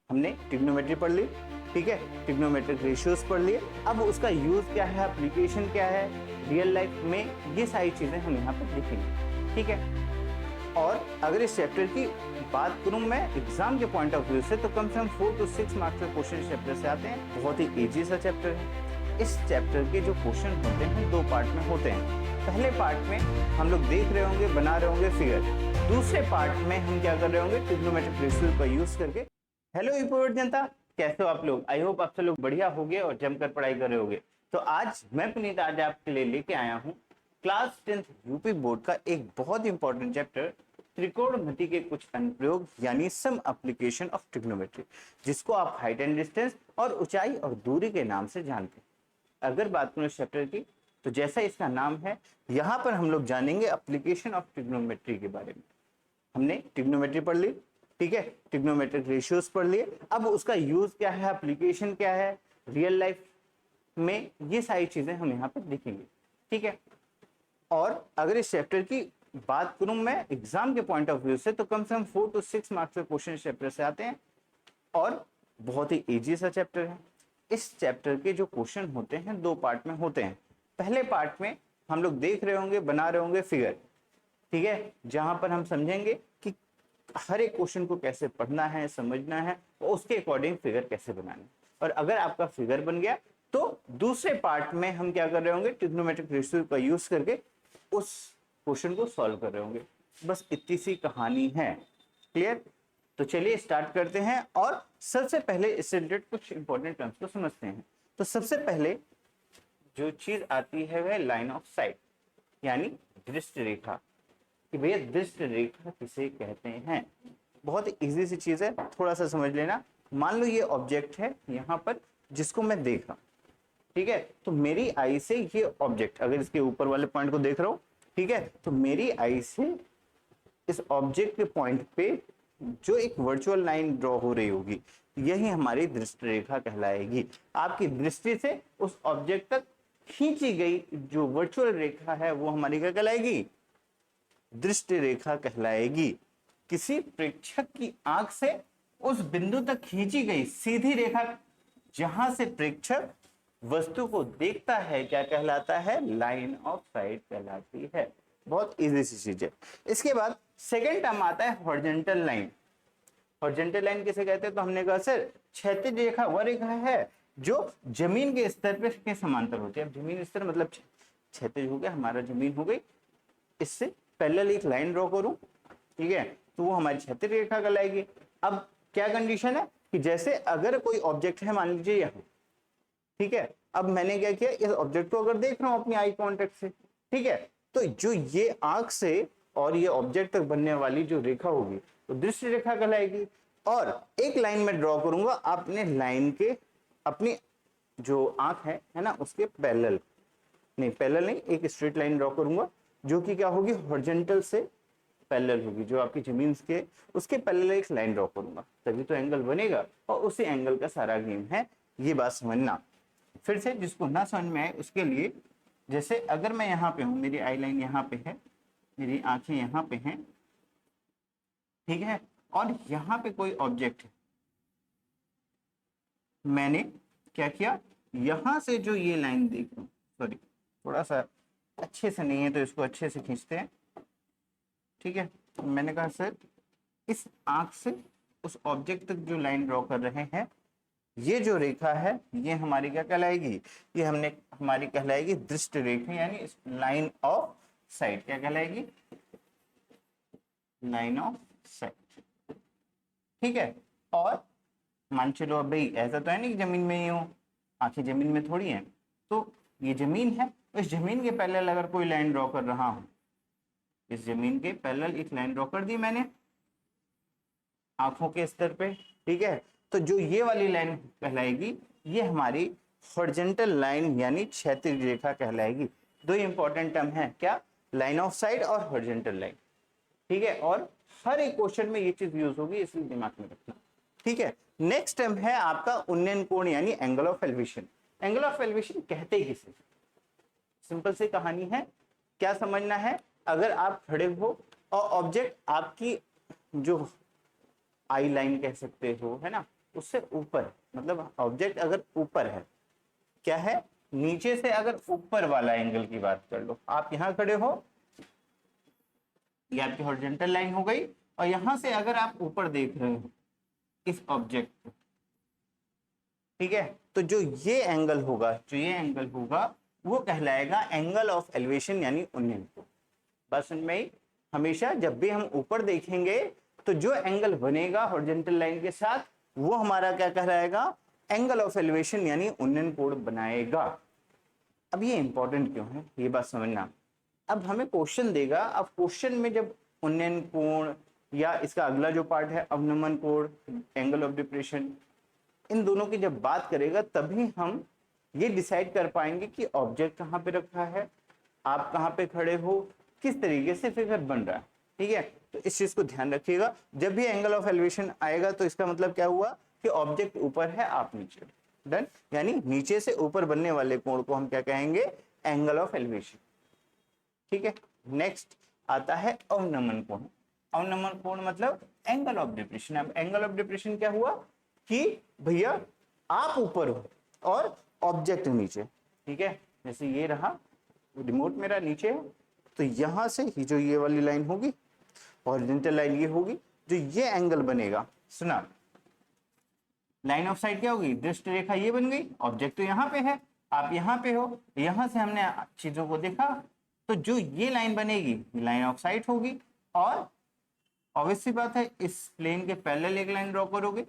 हमने ट्रिग्नोमेट्री पढ़ ली, ठीक है, ट्रिग्नोमेट्रिक रेशियोज पढ़ लिए। अब उसका यूज क्या है, एप्लीकेशन क्या है रियल लाइफ में, ये सारी चीजें हम यहाँ पर देखेंगे, ठीक है। और अगर इस चैप्टर की बात करूं मैं एग्जाम के पॉइंट ऑफ व्यू से, तो कम से कम 4 to 6 मार्क्स के क्वेश्चन चैप्टर से आते हैं। बहुत ही इजी सा चैप्टर है। इस चैप्टर के जो क्वेश्चन होते हैं 2 पार्ट में होते हैं। पहले पार्ट में हम लोग देख रहे होंगे, बना रहे होंगे फिगर। दूसरे पार्ट में हम क्या कर रहे होंगे, ट्रिग्नोमेट्रिक रेशियो का यूज करके। हेलो यूपी जनता, कैसे हो आप लोग? आई होप आप सब लोग बढ़िया होंगे और जमकर पढ़ाई कर रहे होंगे। तो आज मैं पुनीत आज आपके लिए लेके आया हूँ क्लास 10th यूपी बोर्ड का एक बहुत इंपॉर्टेंट चैप्टर, त्रिकोणमिति के कुछ अनुप्रयोग यानी सम एप्लीकेशन ऑफ ट्रिग्नोमेट्री, जिसको आप हाइट एंड डिस्टेंस और ऊंचाई और दूरी के नाम से जानते हैं। अगर बात करें इस चैप्टर की, तो जैसा इसका नाम है, यहाँ पर हम लोग जानेंगे एप्लीकेशन ऑफ ट्रिग्नोमेट्री के बारे में। हमने ट्रिग्नोमेट्री पढ़ ली, ठीक है, ट्रिग्नोमेट्रिक रेशियोज पढ़ लिए। अब उसका यूज क्या है, एप्लीकेशन क्या है रियल लाइफ में, ये सारी चीजें हम यहाँ पर देखेंगे, ठीक है। और अगर इस चैप्टर की बात करूं मैं एग्जाम के पॉइंट ऑफ व्यू से, तो कम से कम 4 to 6 मार्क्स के क्वेश्चन चैप्टर से आते हैं और बहुत ही इजी सा चैप्टर है। इस चैप्टर के जो क्वेश्चन होते हैं 2 पार्ट में होते हैं। पहले पार्ट में हम लोग देख रहे होंगे, बना रहे होंगे फिगर, ठीक है, जहां पर हम समझेंगे कि हर एक क्वेश्चन को कैसे पढ़ना है, समझना है और उसके अकॉर्डिंग फिगर कैसे बनाना है। और अगर आपका फिगर बन गया, तो दूसरे पार्ट में हम क्या कर रहे होंगे, ट्रिग्नोमेट्रिक रेशियो का यूज करके उस क्वेश्चन को सॉल्व कर रहे होंगे। बस इतनी सी कहानी है, क्लियर? तो चलिए स्टार्ट करते हैं और सबसे पहले इससे रिलेटेड कुछ इंपॉर्टेंट टर्म्स को समझते हैं। तो सबसे पहले जो चीज आती है वह लाइन ऑफ साइट यानी दृष्टि रेखा, कि भैया दृष्टि रेखा किसे कहते हैं। बहुत इजी सी चीज है, थोड़ा सा समझ लेना। मान लो ये ऑब्जेक्ट है यहाँ पर जिसको मैं देख रहा हूं, ठीक है, तो मेरी आई से ये ऑब्जेक्ट, अगर इसके ऊपर वाले पॉइंट को देख रहा हूं, ठीक है, तो मेरी आई से इस ऑब्जेक्ट के पॉइंट पे जो एक वर्चुअल लाइन ड्रॉ हो रही होगी, यही हमारी दृष्टि रेखा कहलाएगी। आपकी दृष्टि से उस ऑब्जेक्ट तक खींची गई जो वर्चुअल रेखा है वो हमारी क्या कहलाएगी, दृष्टि रेखा कहलाएगी। किसी प्रेक्षक की आंख से उस बिंदु तक खींची गई सीधी रेखा जहां से प्रेक्षक वस्तु को देखता है क्या कहलाता है, लाइन ऑफ साइट कहलाती है। बहुत इजी सी चीज है। इसके बाद सेकेंड टर्म आता है हॉरिजॉन्टल लाइन। हॉरिजॉन्टल लाइन किसे कहते हैं, तो हमने कहा सर क्षैतिज रेखा वह रेखा है जो जमीन के स्तर पे के समांतर होती है। अब जमीन स्तर मतलब क्षैतिज हो गया, हमारा जमीन हो गई, इससे पैरेलल एक लाइन ड्रॉ करूं, ठीक है, तो वो हमारी क्षैतिज रेखा कहलाएगी। अब क्या कंडीशन है कि जैसे अगर कोई ऑब्जेक्ट है, मान लीजिए यहाँ, ठीक है, अब मैंने क्या किया, इस ऑब्जेक्ट को अगर देख रहा हूं अपनी आई कांटेक्ट से, ठीक है, तो जो ये आंख से और ये ऑब्जेक्ट तक बनने वाली जो रेखा होगी तो दृष्टि रेखा कहलाएगी। और एक लाइन में ड्रॉ करूंगा अपने लाइन के, अपनी जो आंख है ना, उसके पैरेलल नहीं, पैरेलल नहीं, एक स्ट्रेट लाइन ड्रॉ करूंगा जो कि क्या होगी, हॉरिजॉन्टल से पैरेलल होगी, जो आपकी जमीन के उसके पैरेलल एक लाइन ड्रॉ करूंगा, तभी तो एंगल बनेगा। और उसी एंगल का सारा गेम है, ये बात समझना। फिर से जिसको ना समझ में आए उसके लिए, जैसे अगर मैं यहाँ पे हूं, मेरी आई लाइन यहाँ पे है, मेरी आंखें यहाँ पे हैं, ठीक है, और यहाँ पे कोई ऑब्जेक्ट है, मैंने क्या किया, यहां से जो ये लाइन देख रहा हूं, सॉरी थोड़ा सा अच्छे से नहीं है तो इसको अच्छे से खींचते हैं, ठीक है। मैंने कहा सर इस आंख से उस ऑब्जेक्ट तक जो लाइन ड्रॉ कर रहे हैं, ये जो रेखा है ये हमारी क्या कहलाएगी, ये हमारी कहलाएगी दृष्टि रेखा यानी लाइन ऑफ साइट। क्या कहलाएगी, लाइन ऑफ साइट, ठीक है। और मान चलो अब भाई ऐसा तो है नहीं कि जमीन में ही हो, आंखें जमीन में थोड़ी है, तो ये जमीन है, इस जमीन के पैरेलल अगर कोई लाइन ड्रॉ कर रहा हूं, इस जमीन के पैरेलल एक लाइन ड्रॉ कर दी मैंने आंखों के स्तर पे, ठीक है, तो जो ये वाली लाइन कहलाएगी ये हमारी हॉरिजॉन्टल लाइन यानी क्षैतिज रेखा कहलाएगी। 2 इंपॉर्टेंट टर्म है, क्या, लाइन ऑफ साइट और हॉरिजॉन्टल लाइन, ठीक है। और हर एक क्वेश्चन में ये चीज यूज होगी, इसलिए दिमाग में रखना, ठीक है। नेक्स्ट टर्म है आपका उन्नयन कोण यानी angle of elevation. Angle of elevation कहते किसे, सिंपल सी कहानी है, क्या समझना है, अगर आप खड़े हो और ऑब्जेक्ट आपकी जो आई लाइन कह सकते हो, है ना, उससे ऊपर, मतलब ऑब्जेक्ट अगर ऊपर है, क्या है, नीचे से अगर ऊपर वाला एंगल की बात कर लो, आप यहां खड़े हो, ये आपकी हॉरिजॉन्टल लाइन हो गई, और यहां से अगर आप ऊपर देख रहे हो इस ऑब्जेक्ट को, ठीक है, तो जो ये एंगल होगा, जो ये एंगल होगा वो कहलाएगा एंगल ऑफ एलिवेशन यानी उन्नयन कोण। बस समझ में आई? हमेशा जब भी हम ऊपर देखेंगे तो जो एंगल बनेगा हॉरिजॉन्टल लाइन के साथ वो हमारा क्या कहलाएगा, एंगल ऑफ एलिवेशन यानी उन्नयन कोण बनाएगा। अब ये इंपॉर्टेंट क्यों है ये बात समझना। अब हमें क्वेश्चन देगा, अब क्वेश्चन में जब उन्नयन कोण या इसका अगला जो पार्ट है अवनमन कोण, एंगल ऑफ डिप्रेशन, इन दोनों की जब बात करेगा तभी हम ये डिसाइड कर पाएंगे कि ऑब्जेक्ट कहाँ पे रखा है, आप कहाँ पे खड़े हो, किस तरीके से फिगर बन रहा है। ठीक है, तो इस चीज को ध्यान रखिएगा। जब भी एंगल ऑफ एलिवेशन आएगा तो इसका मतलब क्या हुआ कि ऑब्जेक्ट ऊपर है, आप नीचे। डन, यानी नीचे से ऊपर बनने वाले कोण को हम क्या कहेंगे, एंगल ऑफ एलिवेशन। ठीक है, नेक्स्ट आता है अवनमन कोण। अवनमन कोण मतलब एंगल ऑफ डिप्रेशन। अब एंगल ऑफ डिप्रेशन क्या हुआ कि भैया आप ऊपर हो और ऑब्जेक्ट नीचे। ठीक है, जैसे ये रहा, रिमोट मेरा नीचे है, तो यहां से ही जो ये वाली लाइन होगी, हॉरिजॉन्टल लाइन ये होगी, जो ये एंगल बनेगा, सुना, लाइन ऑफ साइट क्या होगी, दृष्ट रेखा ये बन गई, ऑब्जेक्ट तो यहाँ पे है, आप यहाँ पे हो, यहां से हमने चीजों को देखा, तो जो ये लाइन बनेगी लाइन ऑफ साइट होगी, और ऑब्वियसली बात है इस प्लेन के पैरेलल एक लाइन ड्रॉ करोगे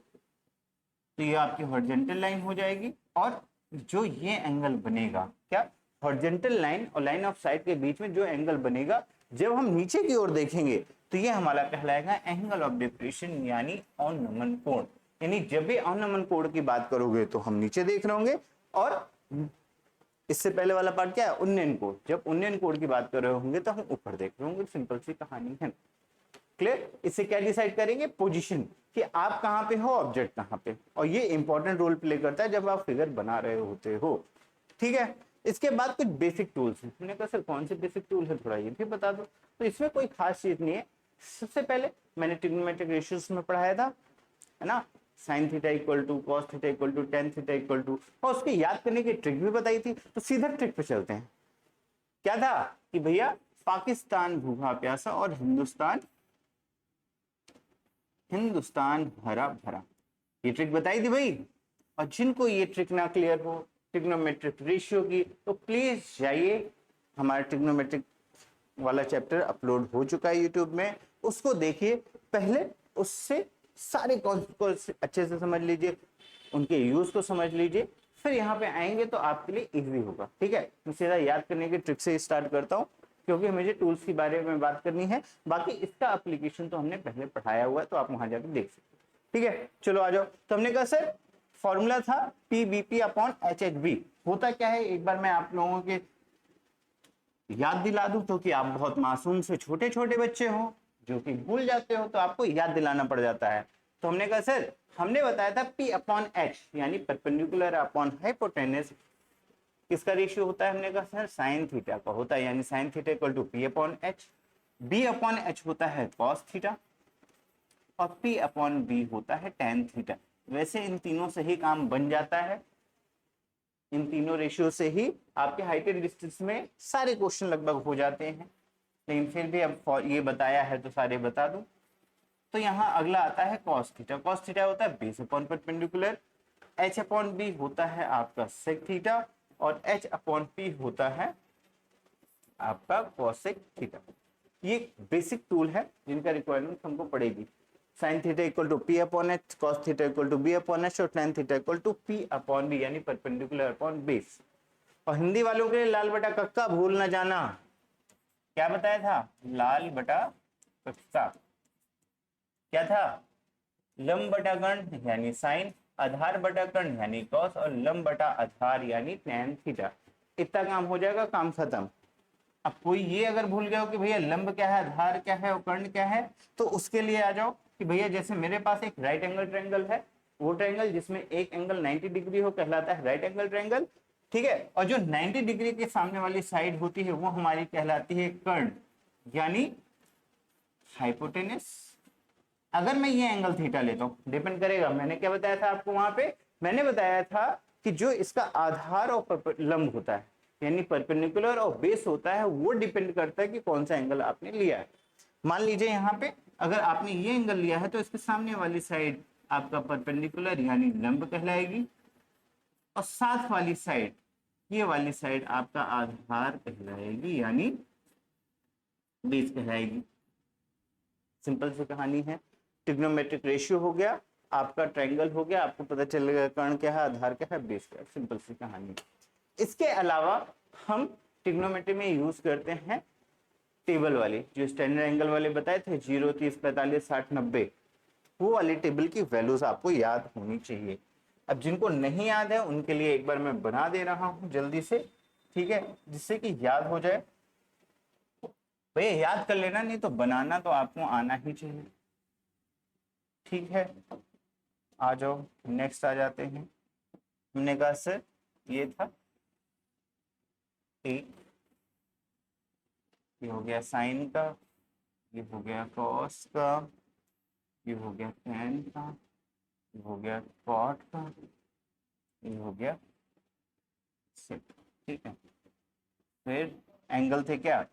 तो ये आपकी हॉरिजॉन्टल लाइन हो जाएगी, और जो ये एंगल बनेगा, क्या, हॉरिजॉन्टल लाइन और लाइन ऑफ साइट के बीच में जो एंगल बनेगा, जब हम नीचे की ओर देखेंगे तो ये हमारा कहलाएगा एंगल ऑफ डिप्रेशन यानी अवनमन कोण। यानी जब भी अवनमन कोण की बात करोगे तो हम नीचे देख रहे होंगे, और इससे पहले वाला पार्ट क्या है, उन्नयन कोण, जब उन्नयन कोण की बात कर रहे होंगे तो हम ऊपर देख रहे होंगे। सिंपल सी कहानी है, क्लियर। इससे क्या डिसाइड करेंगे, पोजीशन, कि आप कहां पे हो, ऑब्जेक्ट कहां पे, और ये इंपॉर्टेंट रोल प्ले करता है जब आप फिगर बना रहे होते हो। ठीक है, इसके बाद कुछ बेसिक टूल्स हैं। हमने कहा सर कौन से बेसिक टूल है, थोड़ा ये भी बता दो। तो इसमें कोई खास चीज नहीं है। सबसे पहले मैंने ट्रिग्नोमेट्रिक रेशियोज में पढ़ाया था, है ना, sine theta equal to cos theta equal to tan theta equal to, और उसके याद करने की ट्रिक भी बताई थी। तो सीधा ट्रिक पे चलते हैं। क्या था कि भैया पाकिस्तान भूखा प्यासा और हिंदुस्तान हरा भरा, ये ट्रिक बताई थी भाई। और जिनको ये ट्रिक ना क्लियर हो ट्रिग्नोमेट्रिक रेशियो की, तो प्लीज जाइए, हमारा ट्रिग्नोमेट्रिक वाला चैप्टर अपलोड हो चुका है यूट्यूब में, उसको देखिए पहले, उससे सारे कॉन्सेप्ट को अच्छे से समझ लीजिए, उनके यूज को समझ लीजिए, फिर यहाँ पे आएंगे तो आपके लिए इजी होगा। ठीक है, मैं सीधा याद करने की ट्रिक से स्टार्ट करता हूँ, क्योंकि मुझे टूल्स के बारे में बात करनी है। बाकी इसका एप्लीकेशन तो हमने पहले पढ़ाया हुआ है, तो आप वहां जाकर देख सकते हैं। ठीक है, चलो आ जाओ। तो हमने कहा सर फॉर्मूला था PBP अपॉन HHB। होता क्या है, एक बार मैं आप लोगों के याद दिला दूं, क्योंकि आप बहुत मासूम से छोटे छोटे बच्चे हो जो कि भूल जाते हो, तो आपको याद दिलाना पड़ जाता है। तो हमने कहा सर, हमने बताया था P अपॉन H यानी परपेंडिकुलर अपॉन हाइपोटेनस, किसका रेशियो होता है, हमने कहा सर साइन थीटा का होता है, यानी sine theta equal to P upon H। B upon H होता है कॉस थीटा, और P अपॉन B होता है टेन थीटा। वैसे इन तीनों से ही काम बन जाता है, इन तीनों रेशियो से ही आपके हाइट एंड डिस्टेंस में सारे क्वेश्चन लगभग हो जाते हैं, लेकिन फिर भी अब ये बताया है तो सारे बता दूं। तो यहाँ अगला आता है कॉस थीटा। कॉस थीटा होता है base upon perpendicular, H upon B होता है आपका सेक थीटा, और H अपॉन P होता है आपका कॉसेक थीटा। ये बेसिक टूल है जिनका रिक्वायरमेंट हमको पड़ेगी। Sine theta equal to P upon H, cos theta equal to B upon H, और tan theta equal to P upon B यानी परपेंडिकुलर अपॉन बेस। और हिंदी वालों के लिए लाल बटा कक्का भूल ना जाना। क्या बताया था, लाल बटा कक्का क्या था, लंब बटा गण यानी साइन, आधार बटा कर्ण यानी कॉस, और लंब बटा आधार यानी टेन थीटा। इतना काम हो जाएगा, काम खत्म। अब कोई ये अगर भूल गया हो कि भैया लंब क्या है, आधार क्या है और कर्ण क्या है, तो उसके लिए आ जाओ कि भैया जैसे मेरे पास एक राइट एंगल ट्रायंगल है, वो ट्रायंगल जिसमें एक एंगल 90 डिग्री हो कहलाता है राइट एंगल ट्रायंगल। ठीक है, और जो 90 डिग्री के सामने वाली साइड होती है वो हमारी कहलाती है कर्ण यानी हाइपोटेनस। अगर मैं ये एंगल थीटा लेता हूँ, डिपेंड करेगा, मैंने क्या बताया था आपको वहां पे, मैंने बताया था कि जो इसका आधार और लंब होता है, यानी परपेंडिकुलर और बेस होता है, वो डिपेंड करता है कि कौन सा एंगल आपने लिया है। मान लीजिए यहाँ पे अगर आपने ये एंगल लिया है तो इसके सामने वाली साइड आपका परपेंडिकुलर यानी लंब कहलाएगी, और साथ वाली साइड, ये वाली साइड आपका आधार कहलाएगी यानी बेस कहलाएगी। सिंपल सी कहानी है। ट्रिग्नोमेट्रिक रेशियो हो गया, आपका ट्रायंगल हो गया, आपको पता चलेगा कर्ण क्या है, आधार क्या है, बेस क्या है। सिंपल सी कहानी। इसके अलावा हम ट्रिग्नोमेट्री में यूज करते हैं टेबल वाली, जो स्टैंडर्ड एंगल वाले बताए थे 0, 30, 45, 60, 90, वो वाली टेबल की वैल्यूज आपको याद होनी चाहिए। अब जिनको नहीं याद है उनके लिए एक बार मैं बना दे रहा हूं जल्दी से, ठीक है, जिससे कि याद हो जाए। भैया याद कर लेना, नहीं तो बनाना तो आपको आना ही चाहिए। ठीक है, आ जाओ, नेक्स्ट आ जाते हैं। हमने कहा सर ये था एक, ये हो गया साइन का, ये हो गया कॉस का, ये हो गया tan का, ये हो गया कॉट का, ये हो गया सेक। ठीक है, फिर एंगल थे क्या,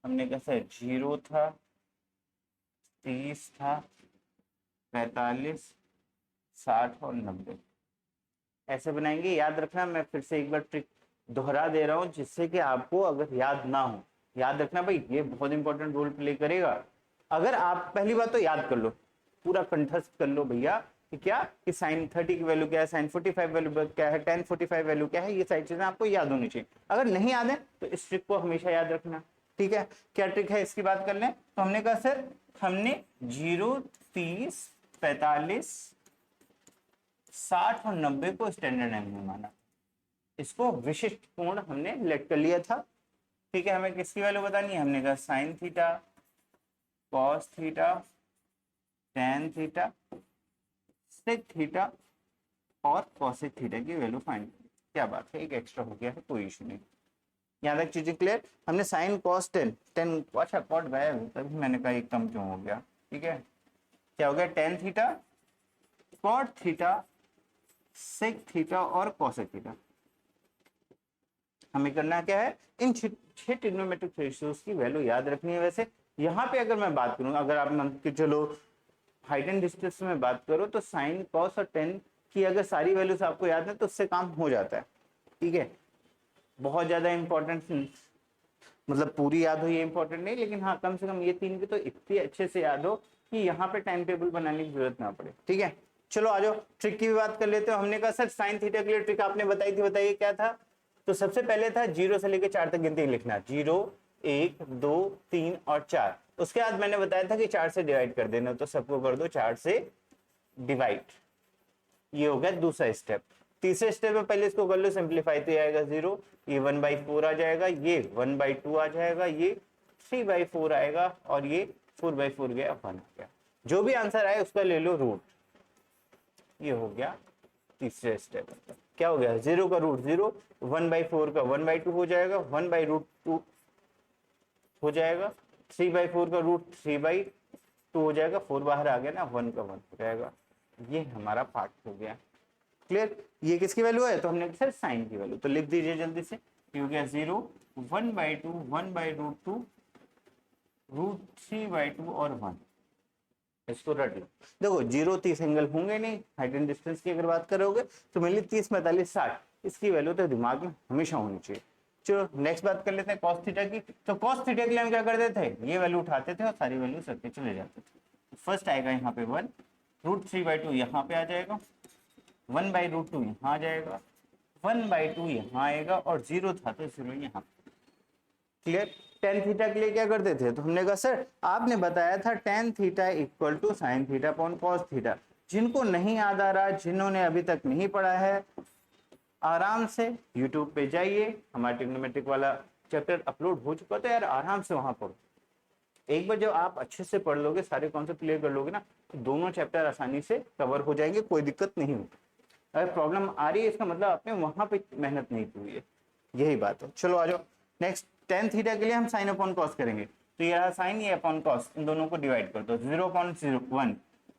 हमने कहा सर 0 था, 30 था, 45, 60 और 90 ऐसे बनाएंगे। याद रखना, मैं फिर से एक बार ट्रिक दोहरा दे रहा हूं जिससे कि आपको अगर याद ना हो, याद रखना भाई, ये बहुत इंपॉर्टेंट रोल प्ले करेगा। अगर आप पहली बात तो याद कर लो, पूरा कंठस्थ कर लो भैया कि क्या, कि साइन 30 की वैल्यू क्या है, साइन 45 वैल्यू क्या है, tan 45 वैल्यू क्या है, ये सारी चीजें आपको याद होनी चाहिए। अगर नहीं याद है तो इस ट्रिक को हमेशा याद रखना। ठीक है, क्या ट्रिक है इसकी बात कर लें तो हमने कहा सर हमने 0, 30, 45, 60 और 90 को स्टैंडर्ड एंगल माना, इसको विशिष्ट कोण हमने लेट कर लिया था। ठीक है, हमें किसकी वैल्यू बतानी है, हमने कहा sine theta, cos theta, tan theta, sec theta और कॉसेक थीटा की वैल्यू फाइंड। क्या बात है, एक एक्स्ट्रा हो गया है, कोई इशू नहीं। यहाँ तक चीजें क्लियर। हमने साइन कॉस टेन अच्छा कॉट गया तभी मैंने कहा एक कम क्यों हो गया। ठीक है, क्या हो गया, tan theta, cot theta, sec theta और कॉसेक थीटा। हमें करना क्या है, इन 6 ट्रिग्नोमेट्रिक रेशियोज की वैल्यू याद रखनी है। वैसे यहाँ पे अगर मैं बात करूँ, अगर आप मान के चलो हाइट एंड डिस्टेंस में बात करो तो साइन कॉस और टेन की अगर सारी वैल्यूज आपको याद है तो उससे काम हो जाता है। ठीक है, बहुत ज्यादा इंपॉर्टेंट मतलब पूरी याद हो ये इंपॉर्टेंट नहीं, लेकिन हाँ कम से कम ये 3 की तो इतनी अच्छे से याद हो कि यहाँ पे टाइम टेबल बनाने की जरूरत ना पड़े। ठीक है, चलो आ जाओ ट्रिक की भी बात कर लेते हो। हमने कहा सर साइन थीटा के लिए ट्रिक आपने बताई थी, बताइए क्या था। तो सबसे पहले था 0 से लेकर 4 तक गिनती लिखना, 0, 1, 2, 3 और 4। उसके बाद मैंने बताया था कि 4 से डिवाइड कर देना, तो सबको कर दो 4 से डिवाइड। ये हो गया दूसरा स्टेप। तीसरे स्टेप में पहले इसको कर लो सिंप्लीफाई, तो आएगा 0, ये 1/4 आ जाएगा, ये 1/2 आ जाएगा, ये 3/4 आएगा और ये 4/4 गया, 1 आ गया। जो भी आंसर आए उसका ले लो रूट। ये हो गया तीसरे स्टेप। क्या हो गया, 0 का रूट 0, 1/4 का 1/2 हो जाएगा, 1/√2 हो जाएगा, 3/4 का रूट 3/2 हो जाएगा, 4 बाहर आ गया ना, 1 का 1 हो जाएगा। ये हमारा पार्ट हो गया क्लियर। ये किसकी वैल्यू है, तो हमने सर साइन की वैल्यू, तो लिख दीजिए जल्दी से। हो गया 0, 1/2, 1/√2, √3/2 और 1। इसको रट लो। देखो 0, 30 एंगल होंगे नहीं, हाइट एंड डिस्टेंस की अगर बात करोगे तो मेनली 30, 45, 60 इसकी वैल्यू तो दिमाग में हमेशा होनी चाहिए। चलो नेक्स्ट बात कर लेते हैं कॉस थीटा की। तो कॉस थीटा के लिए हम क्या करते थे, ये वैल्यू उठाते थे और सारी वैल्यू रखते चले जाते थे। फर्स्ट आएगा यहाँ पे 1, √3/2 यहाँ पे आ जाएगा, 1/√2 यहाँ आ जाएगा, 1/2 यहाँ आएगा और 0 था तो 0 यहाँ। क्लियर। टेन थीटा के लिए क्या करते थे, तो हमने कहा सर आपने बताया था tan theta equal to sine theta upon cos theta. जिनको नहीं याद आ रहा, जिन्होंने अभी तक नहीं पढ़ा है, आराम से यूट्यूब पे जाइए, हमारा ट्रिग्नोमेट्रिक वाला चैप्टर अपलोड हो चुका था यार, आराम से वहां पढ़ो। एक बार जब आप अच्छे से पढ़ लोगे, सारे कॉन्सेप्ट क्लियर कर लोगे ना, तो दोनों चैप्टर आसानी से कवर हो जाएंगे, कोई दिक्कत नहीं होगी। अगर प्रॉब्लम आ रही है इसका मतलब आपने वहां पे मेहनत नहीं की हुई है, यही बात है। चलो आ जाओ नेक्स्ट। टेन थीटा के लिए हम साइन अपॉन कॉस करेंगे, तो ये साइन, ये अपॉन कॉस, इन दोनों को डिवाइड कर दो, 0/01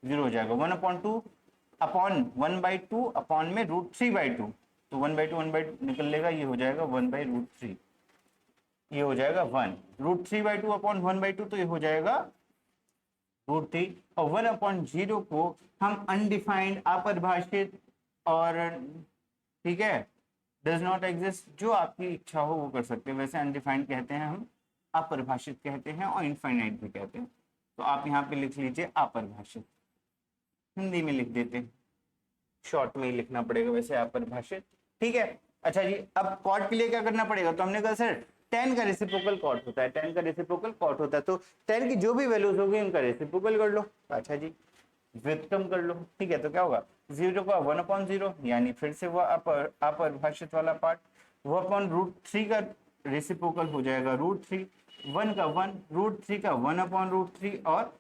जीरो हो जाएगा। 1/2 अपॉन 1/2 अपॉन में √3/2, तो 1/2 निकल लेगा, ये हो जाएगा 1/√3, ये हो जाएगा 1 √3/2 अपॉन 1/2, तो ये हो जाएगा √3। और 1/0 को हम अनडिफाइंड, अपरिभाषित और ठीक है डज नॉट एग्जिस्ट, जो आपकी इच्छा हो वो कर सकते हैं। वैसे अनडिफाइंड कहते हैं हम, अपरिभाषित कहते हैं और इनफाइनाइट भी कहते हैं। तो आप यहाँ पे लिख लीजिए अपरिभाषित, हिंदी में लिख देते हैं, शॉर्ट में ही लिखना पड़ेगा वैसे अपरिभाषित, ठीक है। अच्छा जी, अब कॉट के लिए क्या करना पड़ेगा, तो हमने कहा सर 10 का रेसिप्रोकल कॉट होता है, 10 का रेसिप्रोकल कॉट होता है, तो 10 की जो भी वैल्यूज होगी उनका रेसिप्रोकल कर लो। अच्छा जी, व्युत्क्रम कर लो, ठीक है। तो क्या होगा, 0 का 1/0, यानी फिर से वह अपरिभाषित वाला पार्ट, वो अपॉन √3 का रेसिप्रोकल हो जाएगा √3, 1 का 1, √3 का 1/√3, और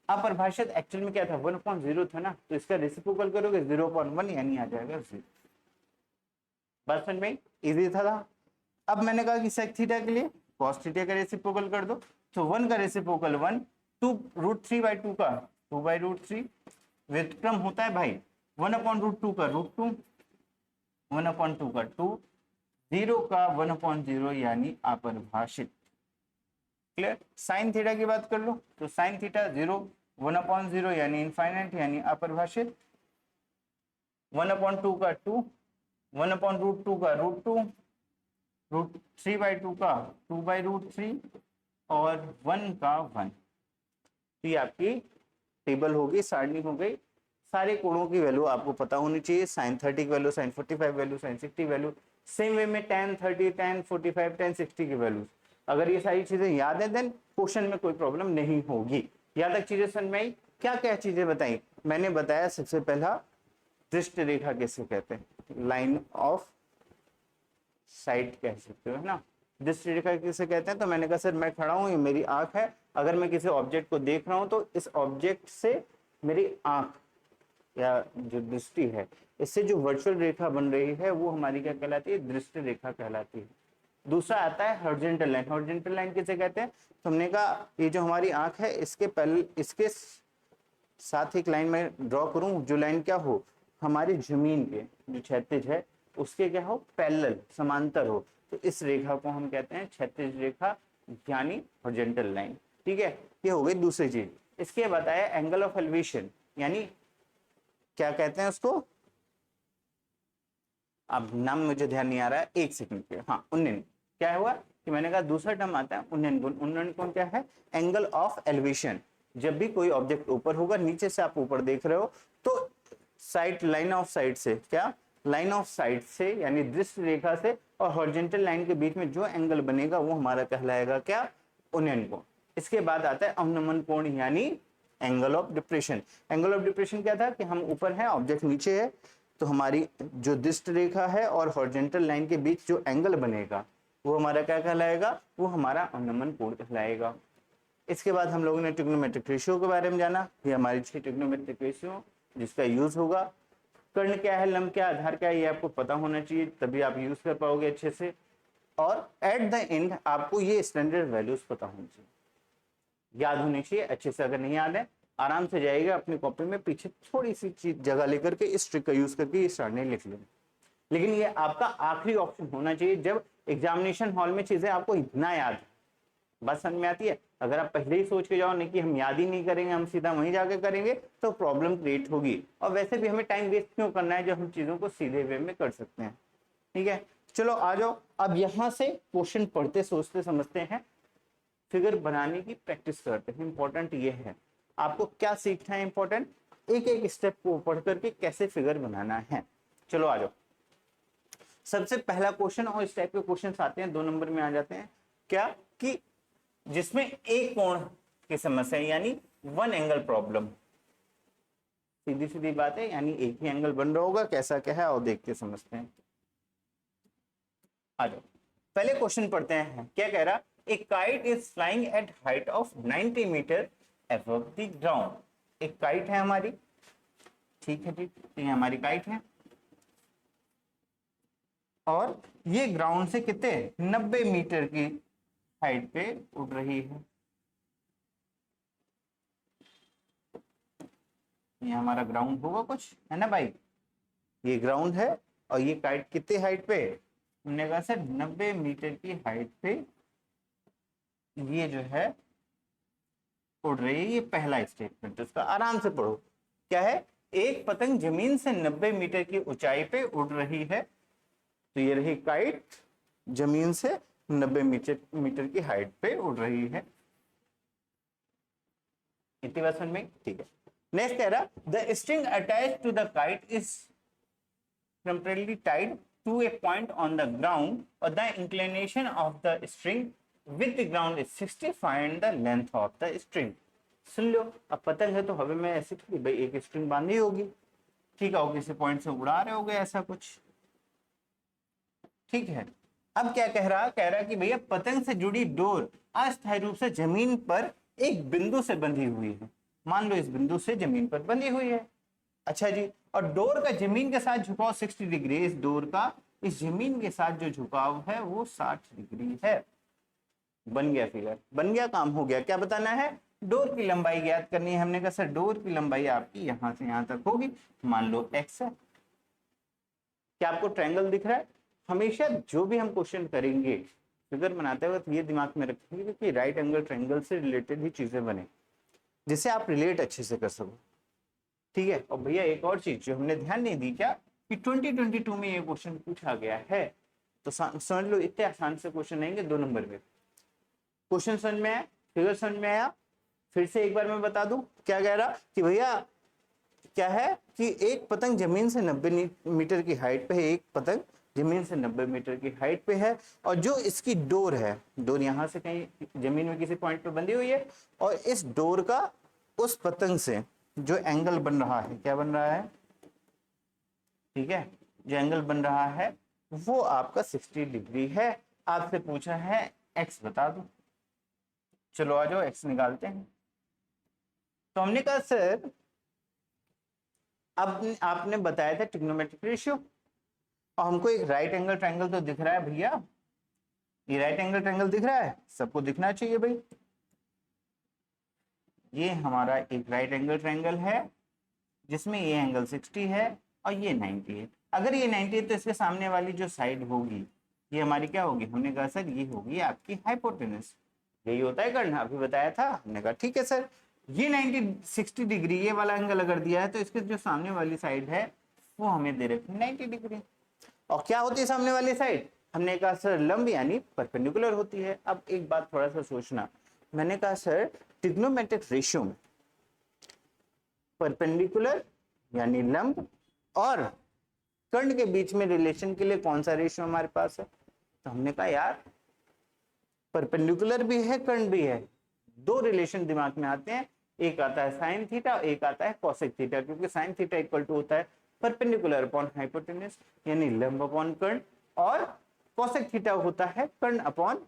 अपरिभाषित एक्चुअल में क्या था, 1/0 था ना, तो इसका रेसिप्रोकल करोगे 0/1, यानी आ जाएगा 0। बात समझ में इजी था। अब मैंने कहा कि सेक थीटा के लिए कॉस थीटा का रेसिप्रोकल कर दो, तो 1 का रेसिप्रोकल 1, 2 √3/2 का 2/√3, व्युत्क्रम होता है भाई 1/√2 का √2, 1/2 का 2, 0 का 1/0, यानी अपरिभाषित। क्लियर। साइन थीटा की बात कर लो, तो साइन थीटा 0, 1/0 यानी इनफाइनाइट, यानी अपरिभाषित, 1/2 का 2, 1/√2 का √2, √3/2 का 2/√3, और 1 का 1। तो ये आपकी टेबल होगी, सारणी हो गई। सारे कोणों की वैल्यू आपको पता होनी चाहिए, sin 30 की value, sin 45 value, sin 60 value, same way में tan 30, tan 45, tan 60 की वैल्यू। अगर ये सारी चीजें याद है देन क्वेश्चन में कोई प्रॉब्लम नहीं होगी। यहाँ तक चीजें समझ में आई। क्या क्या चीजें बताई मैंने, बताया सबसे पहला दृष्टि रेखा किसे कहते हैं, लाइन ऑफ साइट कह सकते हो, है ना। दृष्टि रेखा किसे कहते हैं, तो मैंने कहा सर मैं खड़ा हूं, ये मेरी आंख है, अगर मैं किसी ऑब्जेक्ट को देख रहा हूं तो इस ऑब्जेक्ट से मेरी आंख या जो दृष्टि है, इससे जो वर्चुअल रेखा बन रही है वो हमारी क्या कहलाती है, दृष्टि रेखा कहलाती है। दूसरा आता है हॉरिजॉन्टल लाइन। हॉरिजॉन्टल लाइन किसे कहते हैं, तो हमने कहा ये जो हमारी आंख है इसके पहले, इसके साथ एक लाइन में ड्रॉ करूं, जो लाइन क्या हो, हमारी जमीन के जो क्षैतिज है उसके क्या हो, पैरेलल, समांतर हो, तो इस रेखा को हम कहते हैं क्षैतिज रेखा, यानी हॉरिजॉन्टल लाइन। ठीक है, ये हो गई दूसरी चीज। इसके बताया एंगल ऑफ एलिवेशन, यानी क्या कहते हैं उसको, अब नाम मुझे ध्यान नहीं आ रहा है, एक सेकंड पे, हाँ उन्नयन। क्या हुआ कि मैंने कहा दूसरा टर्म आता है उन्नयन कोण। उन्नयन कोण क्या है, एंगल ऑफ एलिवेशन। जब भी कोई ऑब्जेक्ट ऊपर होगा, नीचे से आप ऊपर देख रहे हो, तो साइड, लाइन ऑफ साइड से, क्या लाइन ऑफ साइड से यानी दृष्टि रेखा से और हॉरिजॉन्टल लाइन के बीच में जो एंगल बनेगा वो हमारा कहलाएगा क्या, उन्नयन कोण। इसके बाद आता है अवनमन कोण, यानी angle of depression. Angle of depression क्या था कि हम ऊपर हैं, ऑब्जेक्ट नीचे है, तो हमारी जो दृष्टि रेखा है और हॉरिजॉन्टल लाइन के बीच जो एंगल बनेगा वो हमारा क्या कहलाएगा, वो हमारा अवनमन कोण कहलाएगा। इसके बाद हम लोगों ने ट्रिग्नोमेट्रिक रेशियो के बारे में जाना। ये हमारी 6 ट्रिग्नोमेट्रिक रेशियो जिसका यूज होगा। कर्ण क्या है, लंब क्या, आधार क्या है, ये आपको पता होना चाहिए, तभी आप यूज कर पाओगे अच्छे से। और एट द एंड आपको ये स्टैंडर्ड वैल्यूज पता होनी चाहिए, याद होनी चाहिए अच्छे से। अगर नहीं याद है आराम से जाइएगा अपनी कॉपी में, पीछे थोड़ी सी चीज जगह लेकर के इस ट्रिक का यूज करके ये सारणी लिख लें। लेकिन ये आपका आखिरी ऑप्शन होना चाहिए जब एग्जामिनेशन हॉल में चीजें आपको इतना याद है। बात समझ में आती है। अगर आप पहले ही सोच के जाओ नहीं कि हम याद ही नहीं करेंगे, हम सीधा वहीं जाके करेंगे, तो प्रॉब्लम क्रिएट होगी। और वैसे भी हमें टाइम वेस्ट क्यों करना है जब हम चीजों को सीधे वे में कर सकते हैं। ठीक है, चलो आ जाओ। अब यहां से क्वेश्चन पढ़ते सोचते समझते हैं, फिगर बनाने की प्रैक्टिस करते हैं। इंपॉर्टेंट ये है, आपको क्या सीखना है, इंपॉर्टेंट एक एक स्टेप को पढ़ करके कैसे फिगर बनाना है। चलो आ जाओ। सबसे पहला क्वेश्चन, और इस टाइप के क्वेश्चन आते हैं 2 नंबर में आ जाते हैं, क्या कि जिसमें एक कोण की समस्या यानी वन एंगल प्रॉब्लम। सीधी सीधी बात है, यानी एक ही एंगल बन रहा होगा, कैसा क्या है और देख के समझते हैं। आ जाओ, पहले क्वेश्चन पढ़ते हैं। क्या कह रहा, a kite is flying at height of 90 metre above the ground. एक काइट है हमारी, ठीक है, ठीक, ये हमारी काइट है और ये ग्राउंड से कितने 90 मीटर की हाइट पे उड़ रही है। ये हमारा ग्राउंड होगा कुछ, है ना भाई, ये ग्राउंड है और ये काइट कितने हाइट पे, हमने कहा सर 90 मीटर की हाइट पे ये जो है उड़ रही है। ये पहला स्टेटमेंट, उसका आराम से पढ़ो। क्या है, एक पतंग जमीन से 90 मीटर की ऊंचाई पे उड़ रही है। तो ये रही काइट, जमीन से 90 मीटर की हाइट पे उड़ रही है। इतनी बात समझ में, ठीक है। नेक्स्ट कह रहा, the string attach to the kite is temporarily tied to a point on the ground or the inclination of the string with the ground is 60, find the length of the string। सुन लो, अब पतंग है तो हवा में ऐसे थोड़ी भाई एक स्ट्रिंग बांधी होगी, ठीक है, और किसी पॉइंट से उड़ा रहे होगे ऐसा कुछ, ठीक है। अब क्या कह रहा कि भैया पतंग से जुड़ी डोर अस्थायी रूप से जमीन पर एक बिंदु से बंधी हुई है। मान लो इस बिंदु से जमीन पर बंधी हुई है, अच्छा जी, और डोर का जमीन के साथ झुकाव 60 डिग्री, इस डोर का इस जमीन के साथ जो झुकाव है वो 60 डिग्री है। बन गया फिगर, बन गया, काम हो गया। क्या बताना है, डोर की लंबाई ज्ञात करनी है। हमने कहा सर डोर की लंबाई आपकी यहां से यहां तक होगी, मान लो x है। क्या आपको ट्रायंगल दिख रहा है? हमेशा जो भी हम क्वेश्चन करेंगे फिगर बनाते वक्त ये दिमाग में रखेंगे कि राइट एंगल ट्रायंगल से रिलेटेड ही चीजें बने, जिससे आप रिलेट अच्छे से कर सको, ठीक है। और भैया एक और चीज जो हमने ध्यान नहीं दी, क्या कि 2022 में ये क्वेश्चन पूछा गया है, तो समझ लो इतने आसान से क्वेश्चन आएंगे 2 नंबर में। क्वेश्चन समझ में आया, फिगर समझ में आया, फिर से एक बार मैं बता दूं क्या कह रहा कि भैया क्या है कि एक पतंग जमीन से 90 मीटर की हाइट पे है, एक पतंग जमीन से 90 मीटर की हाइट पे है, और जो इसकी डोर है, डोर यहां से कहीं जमीन में किसी पॉइंट पे बंधी हुई है, और इस डोर का उस पतंग से जो एंगल बन रहा है, क्या बन रहा है, ठीक है, जो एंगल बन रहा है वो आपका 60 डिग्री है। आपसे पूछा है एक्स बता दो, चलो आ जाओ एक्स निकालते हैं। तो हमने कहा सर अब आपने बताया था ट्रिग्नोमेट्रिक रेशियो, और हमको एक राइट एंगल ट्रायंगल तो दिख रहा है भैया, ये राइट एंगल ट्रायंगल दिख रहा है, सबको दिखना चाहिए भाई। ये हमारा एक राइट एंगल ट्रायंगल है जिसमें ये एंगल 60 है और ये 90 है। अगर ये 90 है तो इसके सामने वाली जो साइड होगी ये हमारी क्या होगी, हमने कहा सर ये होगी आपकी हाइपोटेनस। यही होता है करना, अभी बताया था। हमने कहा ठीक है सर, ये 60 डिग्री ये वाला एंगल अगर दिया है तो इसके जो सामने वाली साइड है वो हमें दे रखी 90 डिग्री। और क्या होती है सामने वाली साइड, हमने कहा सर लंब यानी परपेंडिकुलर होती है। अब एक बात थोड़ा सा सोचना, मैंने कहा सर ट्रिग्नोमेट्रिक रेशियो में परपेंडिकुलर यानी लंब और कर्ण के बीच में रिलेशन के लिए कौन सा रेशियो हमारे पास है, तो हमने कहा यार परपेंडिकुलर भी है कर्ण भी है, 2 रिलेशन दिमाग में आते हैं, एक आता है साइन थीटा, एक आता है कोसेक थीटा, क्योंकि साइन थीटा इक्वल टू होता है परपेंडिकुलर अपॉन हाइपोटेनस यानी लंब अपॉन कर्ण, और कोसेक थीटा होता है कर्ण अपॉन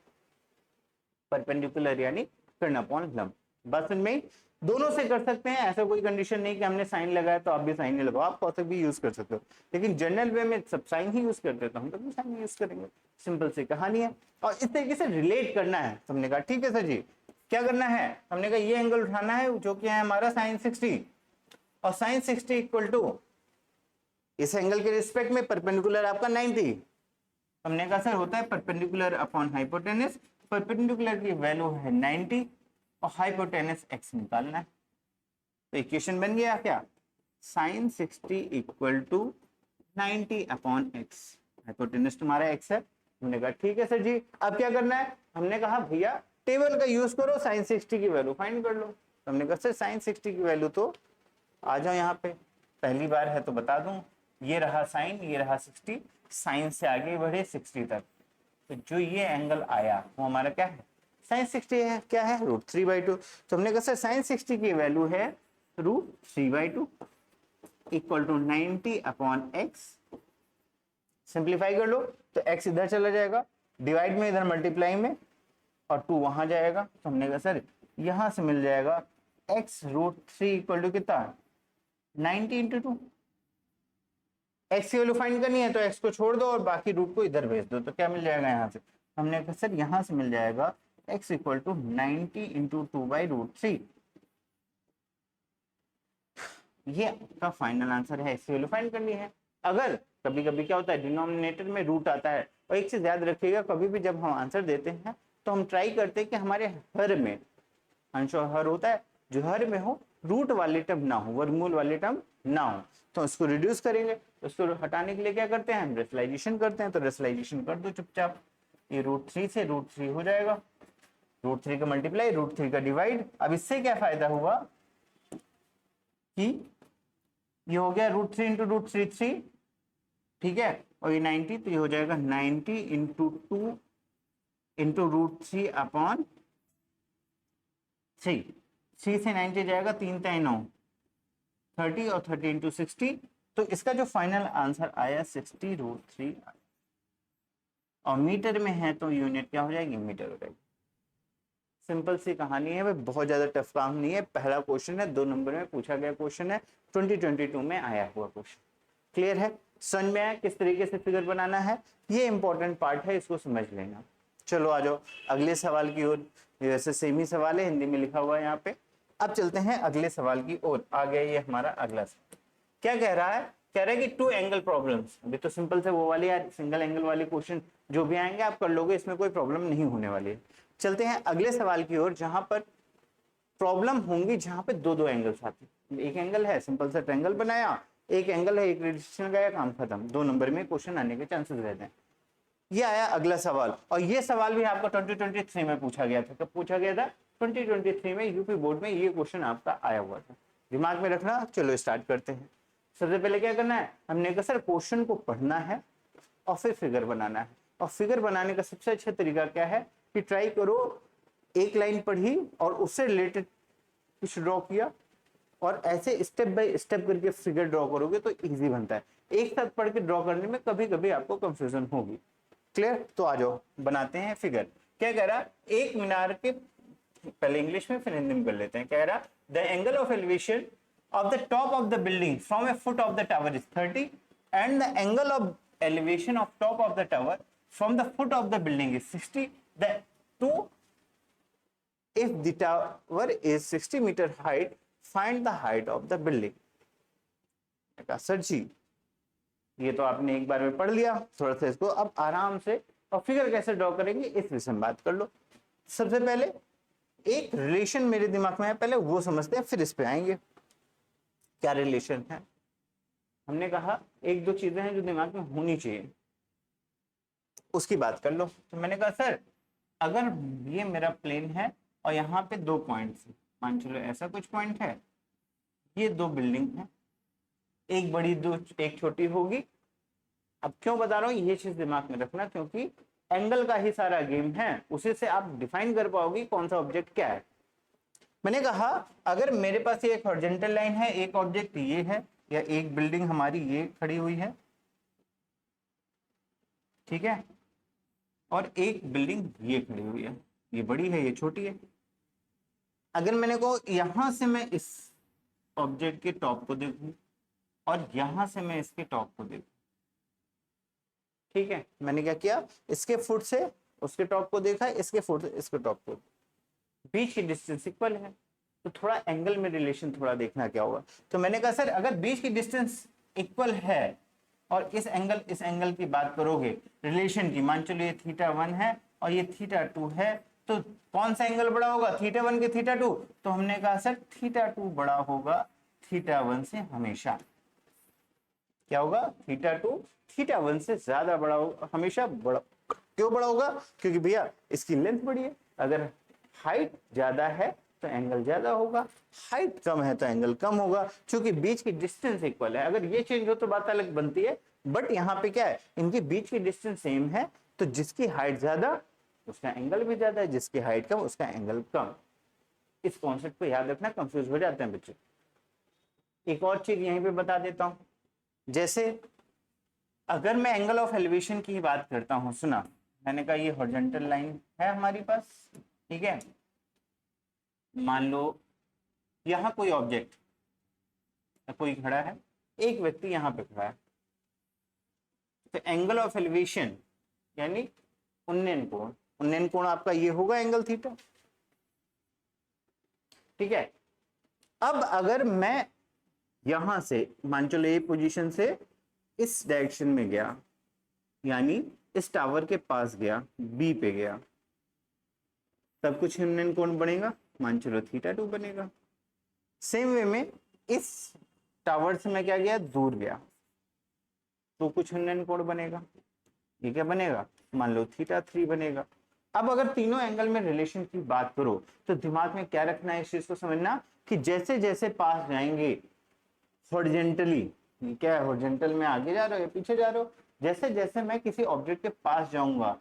परपेंडिकुलर यानी कर्ण अपॉन लंब। बस इनमें दोनों से कर सकते हैं, ऐसा कोई कंडीशन नहीं कि हमने साइन लगाया तो आप भी साइन ही लगाओ, आप कोसेक भी यूज कर सकते हो, लेकिन जनरल वे में सब साइन ही यूज करते हैं तो हम तो भी साइन यूज करेंगे। सिंपल सी कहानी है, और इस तरीके से रिलेट करना है। तो हमने कहा ठीक है सर जी, क्या करना है, हमने कहा ये एंगल उठाना है जो कि है हमारा साइन 60, और साइन 60 इक्वल टू इस एंगल के रिस्पेक्ट में परपेंडिकुलर आपका 90। हमने कहा सर होता है परपेंडिकुलर अपॉन हाइपोटेनस, परपेंडिकुलर की वैल्यू है 90 और हाइपोटेनस x निकालना है। तो इक्वेशन बन गया क्या, sine 60 equal to 90 upon x, hypotenuse तुम्हारा x है। हमने कहा ठीक है सर जी, अब क्या करना है, हमने कहा भैया टेबल का यूज करो, साइन 60 की वैल्यू फाइंड कर लो। तो हमने कहा सर साइन 60 की वैल्यू तो आ जाओ यहाँ पे, पहली बार है तो बता दूं, ये रहा साइन, ये रहा 60, साइन से आगे बढ़े 60 तक, तो जो ये एंगल आया वो हमारा क्या है, साइन 60 है, क्या है √3/2। तो हमने कहा सर साइन 60 की वैल्यू है √3/2 equal to 90 upon x। Simplify कर लो तो x इधर चला जाएगा, डिवाइड में इधर मल्टीप्लाई में, और 2 वहां जाएगा। तो हमने कहा सर यहां से मिल जाएगा x √3 इक्वल टू कितना 90 इंटू 2। x की वैल्यू फाइंड करनी है तो x को छोड़ दो और बाकी रूट को इधर भेज दो, तो क्या मिल जाएगा यहाँ से, हमने कहा सर यहां से मिल जाएगा x इक्वल टू 90 इंटू 2/√3। ये आपका फाइनल आंसर है, इसकी वैल्यू फाइंड करनी है। अगर कभी कभी क्या होता है डिनोमिनेटर में रूट आता है, और एक चीज याद रखिएगा कभी भी जब हम आंसर देते हैं तो हम ट्राई करते हैं कि हमारे हर में, अंश और हर होता है, जो हर में हो रूट वाले टर्म ना हो, वर्गमूल वाले टर्म ना हो, तो उसको रिड्यूस करेंगे। तो उसको हटाने के लिए क्या करते हैं हम, रेशनलाइजेशन करते हैं। तो रेशनलाइजेशन कर दो चुपचाप, ये √3 से √3 हो जाएगा, √3 का मल्टीप्लाई, √3 का डिवाइड। अब इससे क्या फायदा हुआ कि ये हो गया √3 इंटू √3 3, ठीक है, और ये 90, तो ये हो जाएगा 90 इंटू 2 इंटू √3 अपॉन 3, 3 से 90 जाएगा, 3 3 9 30, और 30 इंटू 60, तो इसका जो फाइनल आंसर आया 60√3, और मीटर में है तो यूनिट क्या हो जाएगी, मीटर हो जाएगी। सिंपल सी कहानी है भाई, बहुत ज्यादा टफ काम नहीं है। पहला क्वेश्चन है, 2 नंबर में पूछा गया क्वेश्चन है, 2022 में आया हुआ क्वेश्चन। क्लियर है, समझ में आया किस तरीके से फिगर बनाना है, ये इंपॉर्टेंट पार्ट है, इसको समझ लेना। चलो आ जाओ अगले सवाल की ओर। वैसे सेम ही सवाल है, हिंदी में लिखा हुआ है यहाँ पे। अब चलते हैं अगले सवाल की ओर। आ गया ये हमारा अगला सवाल। क्या कह रहा है, कह रहा है कि 2 एंगल प्रॉब्लम्स। अभी तो सिंपल से वो वाली यार, सिंगल एंगल वाले क्वेश्चन जो भी आएंगे आप कर लोगे, इसमें कोई प्रॉब्लम नहीं होने वाली है। चलते हैं अगले सवाल की ओर, जहां पर प्रॉब्लम होंगी जहां पे 2 एंगल्स आते हैं। एक एंगल है, सिंपल सा ट्रायंगल बनाया, एक एंगल है, एक रेडिएशन लगाया, काम खत्म। 2 नंबर में क्वेश्चन आने के चांसेस रहते हैं। ये आया अगला सवाल, और ये सवाल भी आपका 2023 में पूछा गया था। कब पूछा गया था, 2023 में यूपी बोर्ड में ये क्वेश्चन आपका आया हुआ था, दिमाग में रखना। चलो स्टार्ट करते हैं। सबसे पहले क्या करना है, हमने कहा सर क्वेश्चन को पढ़ना है और फिर फिगर बनाना है। और फिगर बनाने का सबसे अच्छा तरीका क्या है कि ट्राई करो, एक लाइन पढ़ी और उससे रिलेटेड कुछ ड्रॉ किया, और ऐसे स्टेप बाय स्टेप करके फिगर ड्रॉ करोगे तो इजी बनता है। एक साथ पढ़ के ड्रॉ करने में कभी कभी आपको कंफ्यूजन होगी। क्लियर, तो आ जाओ बनाते हैं फिगर। क्या कह रहा, एक मीनार के, पहले इंग्लिश में फिर हिंदी में कर लेते हैं। कह रहा the angle of elevation of the top of the building from a foot of the tower is 30, and the angle of elevation of top of the tower from the foot of the building is 60. The two, if the tower is 60 meter height, find the height of the building. Sir जी ये तो आपने एक बार में पढ़ लिया, थोड़ा सा इसको अब आराम से और फिगर कैसे ड्रॉ करेंगे इस विषय में बात कर लो। सबसे पहले एक रिलेशन मेरे दिमाग में है, पहले वो समझते हैं, फिर इस पे आएंगे। क्या रिलेशन है, हमने कहा एक दो चीजें हैं जो दिमाग में होनी चाहिए, उसकी बात कर लो। तो मैंने कहा सर अगर ये मेरा प्लेन है और यहाँ पे 2 पॉइंट्स हैं, मान चलो ऐसा कुछ पॉइंट है, ये 2 बिल्डिंग है, एक बड़ी दो एक छोटी होगी। अब क्यों बता रहा हूँ, ये चीज दिमाग में रखना, क्योंकि एंगल का ही सारा गेम है, उसी से आप डिफाइन कर पाओगे कौन सा ऑब्जेक्ट क्या है। मैंने कहा अगर मेरे पास ये एक हॉरिजॉन्टल लाइन है, एक ऑब्जेक्ट ये है, या एक बिल्डिंग हमारी ये खड़ी हुई है, ठीक है, और एक बिल्डिंग ये खड़ी हुई है, ये बड़ी है ये छोटी है। अगर मैंने को यहां से मैं इस ऑब्जेक्ट के टॉप को देखूं और यहां से मैं इसके टॉप को देखूं, ठीक है, मैंने क्या किया, इसके फुट से उसके टॉप को देखा, इसके फुट से इसके टॉप को, बीच की डिस्टेंस इक्वल है, तो थोड़ा एंगल में रिलेशन थोड़ा देखना क्या होगा। तो मैंने कहा सर अगर बीच की डिस्टेंस इक्वल है और इस एंगल की बात करोगे रिलेशन की, मान चलो ये θ1 है और ये θ2 है, तो कौन सा एंगल बड़ा होगा, θ1 के θ2। तो हमने कहा सर θ2 बड़ा होगा θ1 से हमेशा। क्या होगा, θ2 θ1 से ज्यादा बड़ा होगा, हमेशा बड़ा। क्यों बड़ा होगा, क्योंकि भैया इसकी लेंथ बड़ी है, अगर हाइट ज्यादा है तो एंगल ज्यादा होगा, हाइट कम है तो एंगल कम होगा, क्योंकि बीच की डिस्टेंस इक्वल है। अगर ये चेंज हो तो बात अलग बनती है, बट यहाँ पे क्या है, इनके बीच की डिस्टेंस सेम है, तो जिसकी हाइट ज्यादा उसका एंगल भी ज्यादा है, जिसकी हाइट कम उसका एंगल कम। इस कॉन्सेप्ट को याद रखना, कंफ्यूज हो जाते हैं बच्चे। एक और चीज यहीं पे बता देता हूं, जैसे अगर मैं एंगल ऑफ एलिवेशन की बात करता हूं, सुना मैंने कहा ये हॉरिजॉन्टल लाइन है हमारे पास, ठीक है, मान लो यहां कोई ऑब्जेक्ट कोई खड़ा है, एक व्यक्ति यहां पे खड़ा है, तो एंगल ऑफ एलिवेशन यानी उन्नयन कोण, उन्नयन कोण आपका ये होगा एंगल थीटा, ठीक है। अब अगर मैं यहां से मान चलो ए पोजीशन से इस डायरेक्शन में गया, यानी इस टावर के पास गया, बी पे गया, तब कुछ हिमनैन कोण बनेगा, मान चलो θ2 बनेगा। सेम वे में इस टावर से मैं क्या गया, दूर गया, तो कुछ हिमनैन कोण बनेगा, ये क्या बनेगा, मान लो θ3 बनेगा। अब अगर तीनों एंगल में रिलेशन की बात करो तो दिमाग में क्या रखना है, इस चीज को समझना कि जैसे जैसे पास जाएंगे हॉरिजेंटली, क्या है हॉरिजेंटल में आगे जा रहे हो या पीछे जा रहे हो, जैसे जैसे मैं किसी ऑब्जेक्ट के पास जाऊंगा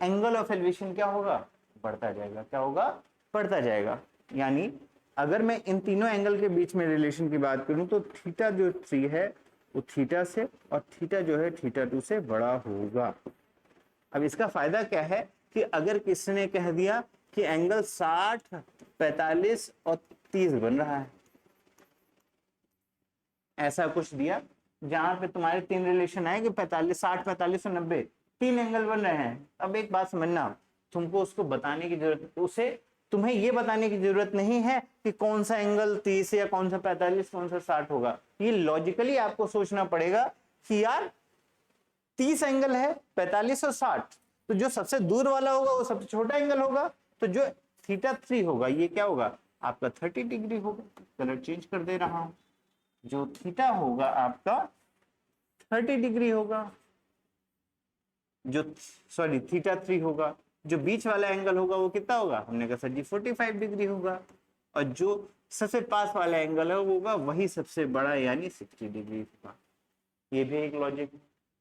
एंगल ऑफ एलिवेशन क्या होगा, बढ़ता जाएगा। क्या होगा, बढ़ता जाएगा। यानी अगर मैं इन तीनों एंगल के बीच में रिलेशन की बात करूं तो थीटा जो 3 है वो थीटा से, और थीटा जो है θ2 से बड़ा होगा। अब इसका फायदा क्या है कि अगर किसी ने कह दिया कि एंगल 60, 45 और 30 बन रहा है, ऐसा कुछ दिया जहां पे तुम्हारे तीन रिलेशन आए कि 45, 60, 45 और 90 तीन एंगल बन रहे हैं। अब एक बात समझना, तुमको उसको बताने की जरूरत, उसे तुम्हें ये बताने की जरूरत नहीं है कि कौन सा एंगल 30 या कौन सा 45, कौन सा 60 होगा। ये लॉजिकली आपको सोचना पड़ेगा कि यार 30 एंगल है, 45 और 60, तो जो सबसे दूर वाला होगा वो सबसे छोटा एंगल होगा, तो जो θ3 होगा ये क्या होगा, आपका 30 डिग्री होगा। कलर चेंज कर दे रहा हूं, जो थीटा होगा आपका 30 डिग्री होगा, जो सॉरी θ3 होगा, जो बीच वाला एंगल होगा वो कितना होगा, हमने कहा सर जी 45 डिग्री होगा, और जो सबसे पास वाला एंगल है वो होगा वही सबसे बड़ा यानी 60 डिग्री होगा। ये भी एक लॉजिक।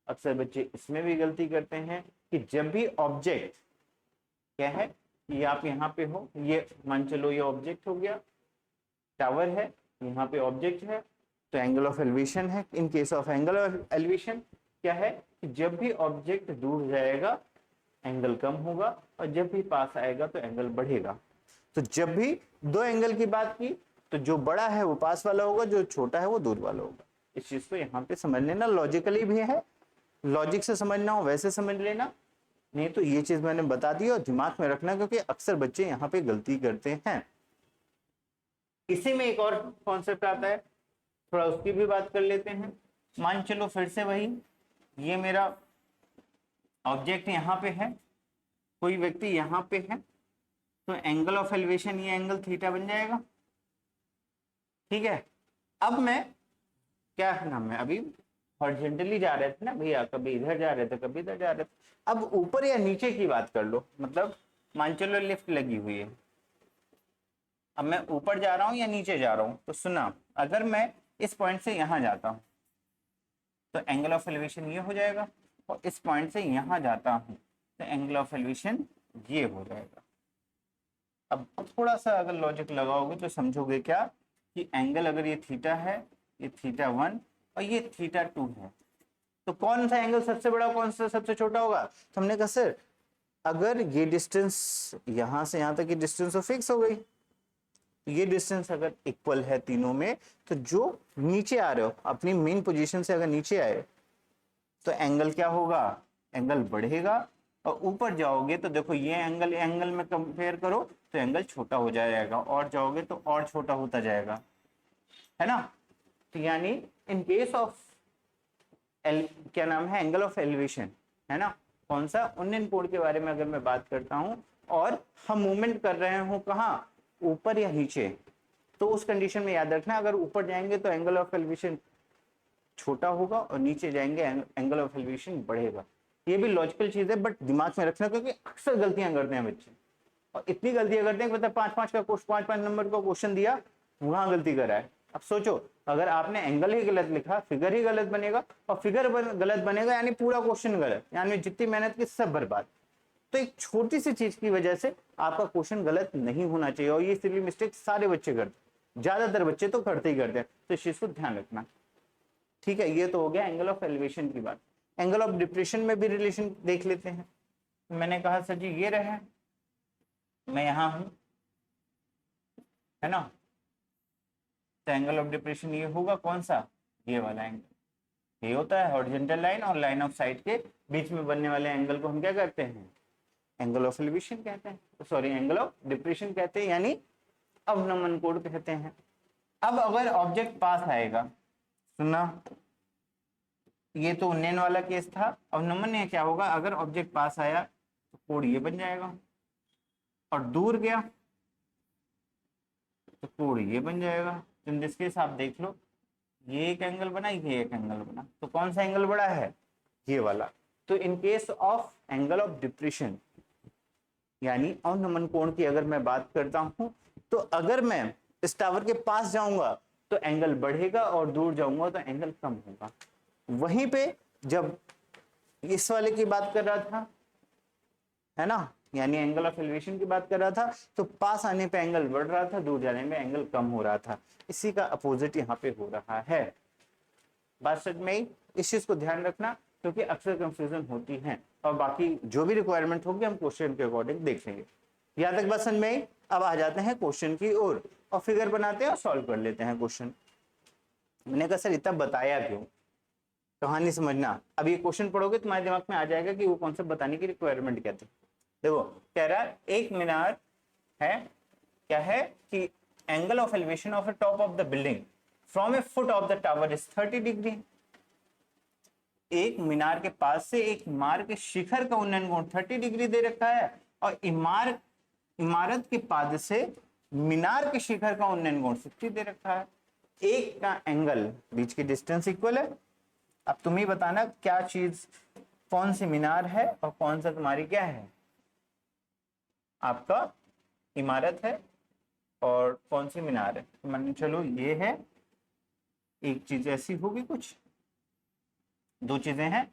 अक्सर बच्चे इसमें भी गलती करते हैं कि जब भी ऑब्जेक्ट क्या है कि आप यहाँ पे हो, ये मान चलो ये ऑब्जेक्ट हो गया, टावर है, यहाँ पे ऑब्जेक्ट है, तो एंगल ऑफ एलिवेशन है। In case of angle of elevation क्या है कि जब भी ऑब्जेक्ट दूर जाएगा एंगल कम होगा, और जब भी पास आएगा तो एंगल बढ़ेगा। तो जब भी दो एंगल की बात की तो जो बड़ा है वो पास वाला होगा, जो छोटा है वो दूर वाला होगा। इस चीज को यहाँ पे समझ लेना, लॉजिकली भी है, लॉजिक से समझना हो वैसे समझ लेना, नहीं तो ये चीज मैंने बता दी और दिमाग में रखना, क्योंकि अक्सर बच्चे यहाँ पे गलती करते हैं। इसी में एक और कॉन्सेप्ट आता है, थोड़ा उसकी भी बात कर लेते हैं। मान चलो फिर से वही, ये मेरा ऑब्जेक्ट यहाँ पे है, कोई व्यक्ति यहाँ पे है, तो एंगल ऑफ एलिवेशन ये एंगल थीटा बन जाएगा। ठीक है, अब मैं क्या नाम है, अभी हॉरिजॉन्टली जा रहे थे ना भैया, कभी इधर जा रहे थे कभी इधर जा रहे थे। अब ऊपर या नीचे की बात कर लो, मतलब मान चलो लिफ्ट लगी हुई है, अब मैं ऊपर जा रहा हूं या नीचे जा रहा हूं, तो सुना, अगर मैं इस पॉइंट से यहां जाता हूं तो एंगल ऑफ एलिवेशन ये हो जाएगा, और इस पॉइंट से यहां जाता हूं तो एंगल ऑफ एलिवेशन ये हो जाएगा। अब थोड़ा सा अगर लॉजिक लगाओगे तो समझोगे क्या कि एंगल अगर ये थीटा है, ये θ1 और ये θ2 है, तो कौन सा एंगल सबसे बड़ा कौन सा सबसे छोटा होगा। तो हमने कहा सर अगर ये डिस्टेंस यहां से यहां तक की डिस्टेंस तो फिक्स हो गई, ये डिस्टेंस अगर इक्वल है तीनों में, तो जो नीचे आ रहे हो अपनी मेन पोजीशन से अगर नीचे आए तो एंगल क्या होगा, एंगल बढ़ेगा, और ऊपर जाओगे तो देखो ये एंगल में कंपेयर करो तो एंगल छोटा हो जाएगा, और जाओगे तो और छोटा होता जाएगा, है ना। तो यानी इन केस ऑफ क्या नाम है, एंगल ऑफ एलिवेशन, है ना, कौन सा, उन्नयन कोण के बारे में अगर मैं बात करता हूं और हम मूवमेंट कर रहे हो कहाँ, ऊपर या नीचे, तो उस कंडीशन में याद रखना अगर ऊपर जाएंगे तो एंगल ऑफ एलिवेशन छोटा होगा और नीचे जाएंगे एंगल ऑफ एलिवेशन बढ़ेगा। ये भी लॉजिकल चीज है, बट दिमाग में रखना, क्योंकि अक्सर गलतियां करते हैं बच्चे, और इतनी गलतियां करते हैं कि मतलब 5-5 नंबर का क्वेश्चन दिया वहां गलती करा है। अब सोचो अगर आपने एंगल ही गलत लिखा, फिगर ही गलत बनेगा, और फिगर गलत बनेगा यानी पूरा क्वेश्चन गलत, यानी जितनी मेहनत की सब बर्बाद। तो एक छोटी सी चीज की वजह से आपका क्वेश्चन गलत नहीं होना चाहिए, और ये सिली मिस्टेक सारे बच्चे करते, ज्यादातर बच्चे तो करते ही करते हैं, तो इस चीज को ध्यान रखना। ठीक है, ये तो हो गया एंगल ऑफ एलिवेशन की बात। एंगल ऑफ डिप्रेशन में भी रिलेशन देख लेते हैं। मैंने कहा सर जी ये रहे, मैं यहां हूं, है ना, तो एंगल ऑफ डिप्रेशन ये होगा कौन सा, ये वाला एंगल, ये होता है हॉरिजॉन्टल लाइन और लाइन ऑफ साइट के बीच में बनने वाले एंगल को हम क्या करते हैं, एंगल ऑफ एलिवेशन कहते हैं, सॉरी एंगल ऑफ डिप्रेशन कहते हैं, यानी अवनमन कोण कहते हैं। अब अगर ऑब्जेक्ट पास आएगा, सुना, ये तो उन्नयन वाला केस था। अब नमन क्या होगा, अगर ऑब्जेक्ट पास आया तो कोण ये बन जाएगा, और दूर गया तो कोण ये बन जाएगा। तो इन दिस केस आप देख लो, ये एक एंगल बना, ये एक एंगल बना, तो कौन सा एंगल बड़ा है, ये वाला। तो in case of angle of depression यानी अवनमन कोण की अगर मैं बात करता हूं, तो अगर मैं इस टावर के पास जाऊंगा तो एंगल बढ़ेगा और दूर जाऊंगा तो एंगल कम होगा। वहीं पे जब इस वाले की बात कर रहा था, है ना, यानी एंगल ऑफ एलिवेशन की बात कर रहा था, तो पास आने पे एंगल बढ़ रहा था, दूर जाने में एंगल कम हो रहा था। इसी का अपोजिट यहाँ पे हो रहा है। बात समझ में, इस चीज को ध्यान रखना क्योंकि अक्सर कंफ्यूजन होती है, और बाकी जो भी रिक्वायरमेंट होगी हम क्वेश्चन के अकॉर्डिंग देख लेंगे। यहां तक बात समझ में। अब आ जाते हैं क्वेश्चन की ओर और फिगर बनाते हैं और सॉल्व कर लेते हैं क्वेश्चन। मैंने कहा सर इतना बताया क्यों, कहानी समझना। अब ये क्वेश्चन पढ़ोगे तुम्हारे दिमाग में आ जाएगा कि वो कॉन्सेप्ट बताने की रिक्वायरमेंट क्या थी। देखो कह रहा है एक मीनार है, क्या है कि angle of elevation of the top of the building from A foot of the tower is 30 degree. एक मीनार के पास से एक इमार के शिखर का उन्नयन कोण 30 डिग्री दे रखा है, और इमारत के पाद से मीनार के शिखर का उन्नयन कोण 60 दे रखा है। एक का एंगल, बीच की डिस्टेंस इक्वल है। अब तुम ही बताना क्या चीज, कौन सी मीनार है और कौन सा तुम्हारी क्या है, आपका इमारत है और कौन सी मीनार है। मान चलो ये है, एक चीज ऐसी होगी, कुछ दो चीजें हैं,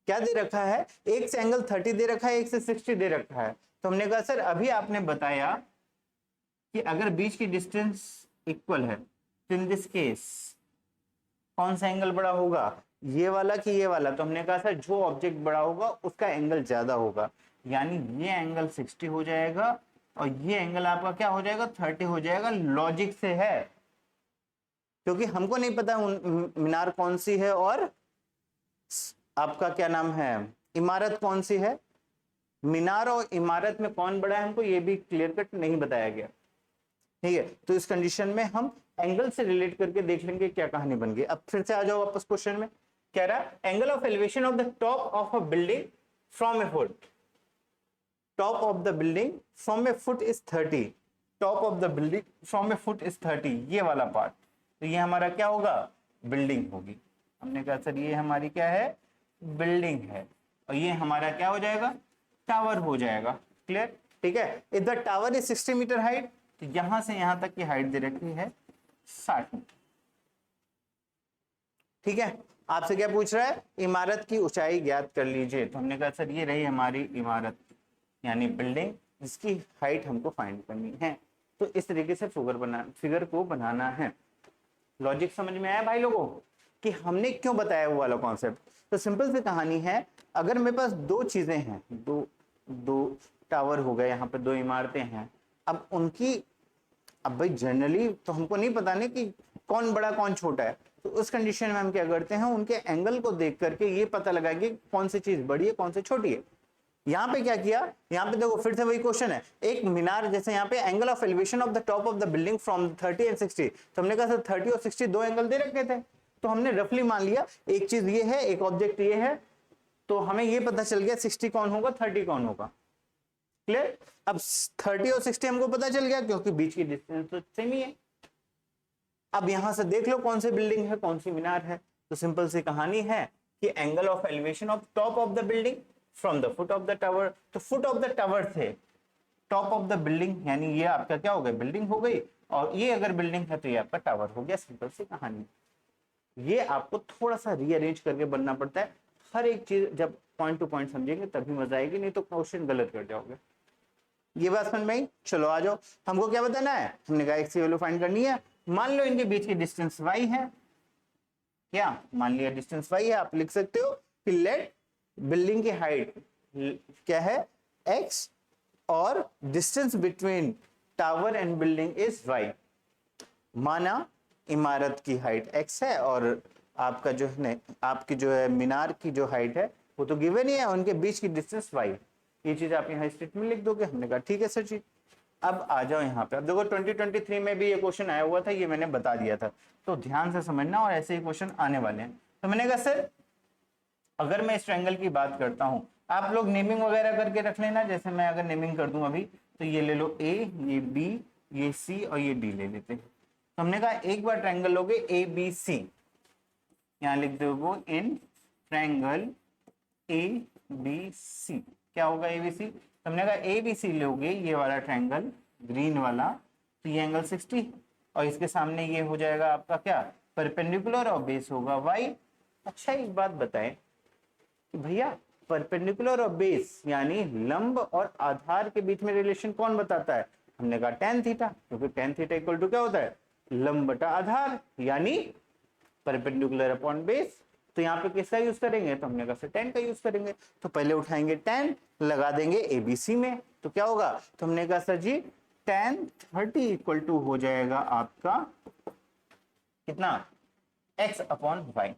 क्या दे रखा है, एक से एंगल 30 दे रखा है, एक से 60 दे रखा है। तो हमने कहा सर अभी आपने बताया कि अगर बीच की डिस्टेंस इक्वल है तो इन दिस केस कौन सा एंगल बड़ा होगा, ये वाला कि ये वाला। तो हमने कहा सर जो ऑब्जेक्ट बड़ा होगा उसका एंगल ज्यादा होगा, यानी ये एंगल 60 हो जाएगा और ये एंगल आपका क्या हो जाएगा, 30 हो जाएगा। लॉजिक से है, क्योंकि हमको नहीं पता मीनार कौन सी है और आपका क्या नाम है, इमारत कौन सी है। मीनार और इमारत में कौन बड़ा है हमको ये भी क्लियर कट नहीं बताया गया, ठीक है। तो इस कंडीशन में हम एंगल से रिलेट करके देख लेंगे क्या कहानी बन गई। अब फिर से आ जाओ वापस क्वेश्चन में। कह रहा है angle of elevation of the top of a building from A foot, top of the building from A foot is 30, top of the building from A foot is 30, ये वाला पार्ट। तो ये हमारा क्या होगा, बिल्डिंग होगी। हमने कहा सर ये हमारी क्या है, बिल्डिंग है, और ये हमारा क्या हो जाएगा, टावर हो जाएगा। क्लियर, ठीक है। If the tower is 60 metre height, तो यहां से यहां तक की हाइट दे रखी है 60 मीटर, ठीक है। आपसे क्या पूछ रहा है, इमारत की ऊंचाई ज्ञात कर लीजिए। तो हमने कहा सर ये रही हमारी इमारत यानी बिल्डिंग, जिसकी हाइट हमको फाइंड करनी है। तो इस तरीके से फिगर को बनाना है। लॉजिक समझ में आया भाई लोगों कि हमने क्यों बताया वो वाला कॉन्सेप्ट। तो सिंपल सी कहानी है, अगर मेरे पास दो चीजें हैं, दो टावर हो गए, यहाँ पे दो इमारतें हैं, अब उनकी, अब भाई जनरली तो हमको नहीं पता नहीं कि कौन बड़ा कौन छोटा है, तो उस कंडीशन में हम क्या करते हैं, उनके एंगल को देख करके ये पता लगाएंगे कौन सी चीज बड़ी है कौन सी छोटी है। यहाँ पे क्या किया, यहाँ पे देखो फिर से वही क्वेश्चन है, एक मीनार, जैसे यहाँ पे angle of elevation of the top of the building from 30 and 60, तो हमने कहा सर 30 और 60 दो एंगल दे रखे थे, तो हमने रफली मान लिया एक चीज ये है, एक ऑब्जेक्ट ये है, तो हमें ये पता चल गया 60 कौन होगा 30 कौन होगा। क्लियर, अब 30 और 60 हमको पता चल गया क्योंकि बीच की डिस्टेंस तो सेम ही है। अब यहां से देख लो कौन सी बिल्डिंग है कौन सी मीनार है। तो सिंपल सी कहानी है कि angle of elevation of top of the building from the foot of the tower, तो फुट ऑफ द टावर से टॉप ऑफ द बिल्डिंग, यानी ये आपका क्या हो गया, बिल्डिंग हो गई, और ये अगर बिल्डिंग है तो ये आपका टावर हो गया। सिंपल सी कहानी। ये आपको थोड़ा सा रीअरेंज करके बनना पड़ता है, हर एक चीज जब पॉइंट टू पॉइंट समझेंगे तभी मजा आएगी, नहीं तो क्वेश्चन गलत कर जाओगे। ये बात समझ में आई। चलो आ जाओ, हमको क्या बताना है, हमने कहा एक्स की वैल्यू फाइंड करनी है। मान लो इनके बीच की डिस्टेंस y है, क्या मान लिया डिस्टेंस y है, आप लिख सकते हो कि लेट बिल्डिंग की हाइट क्या है x और distance between tower and building is y। माना इमारत की हाइट x है और आपका जो है, आपकी जो है मीनार की जो हाइट है वो तो गिवन ही है, उनके बीच की डिस्टेंस y। ये चीज आप यहाँ स्टेटमेंट लिख दोगे। हमने कहा ठीक है सर जी। अब आ जाओ यहाँ पे। अब देखो 2023 में भी ये क्वेश्चन आया हुआ था, ये मैंने बता दिया था, तो ध्यान से समझना, और ऐसे ही क्वेश्चन आने वाले हैं। तो मैंने कहा सर अगर मैं इस ट्रायंगल की बात करता हूं, आप लोग नेमिंग वगैरह करके रख लेना। जैसे मैं अगर नेमिंग कर दूं अभी, तो ये ले लो ए, ये बी, ये सी और ये डी ले लेते हैं। तो हमने कहा एक बार ट्रायंगल लोगे ए बी सी, यहां लिख दोगे इन ट्रायंगल ए बी सी, क्या होगा ए बी सी। तो हमने कहा ए बी सी लोगे ये वाला ट्रायंगल ग्रीन वाला, तो ये एंगल 60, और इसके सामने ये हो जाएगा आपका क्या, परपेंडिकुलर, और बेस होगा वाई। अच्छा एक बात बताएं कि भैया परपेंडिकुलर और बेस यानी लंब और आधार के बीच में रिलेशन कौन बताता है? हमने कहा टेन थीटा, क्योंकि टेन थीटा इक्वल टू क्या होता है, लंब बटा आधार, यानी परपेंडिकुलर अपॉन बेस। तो यहाँ पे किसका यूज करेंगे? तो हमने कहा टेन का यूज करेंगे। तो पहले उठाएंगे टेन, लगा देंगे एबीसी में, तो क्या होगा? तो हमने कहा sir ji tan 30 equal to हो जाएगा आपका कितना, x upon y,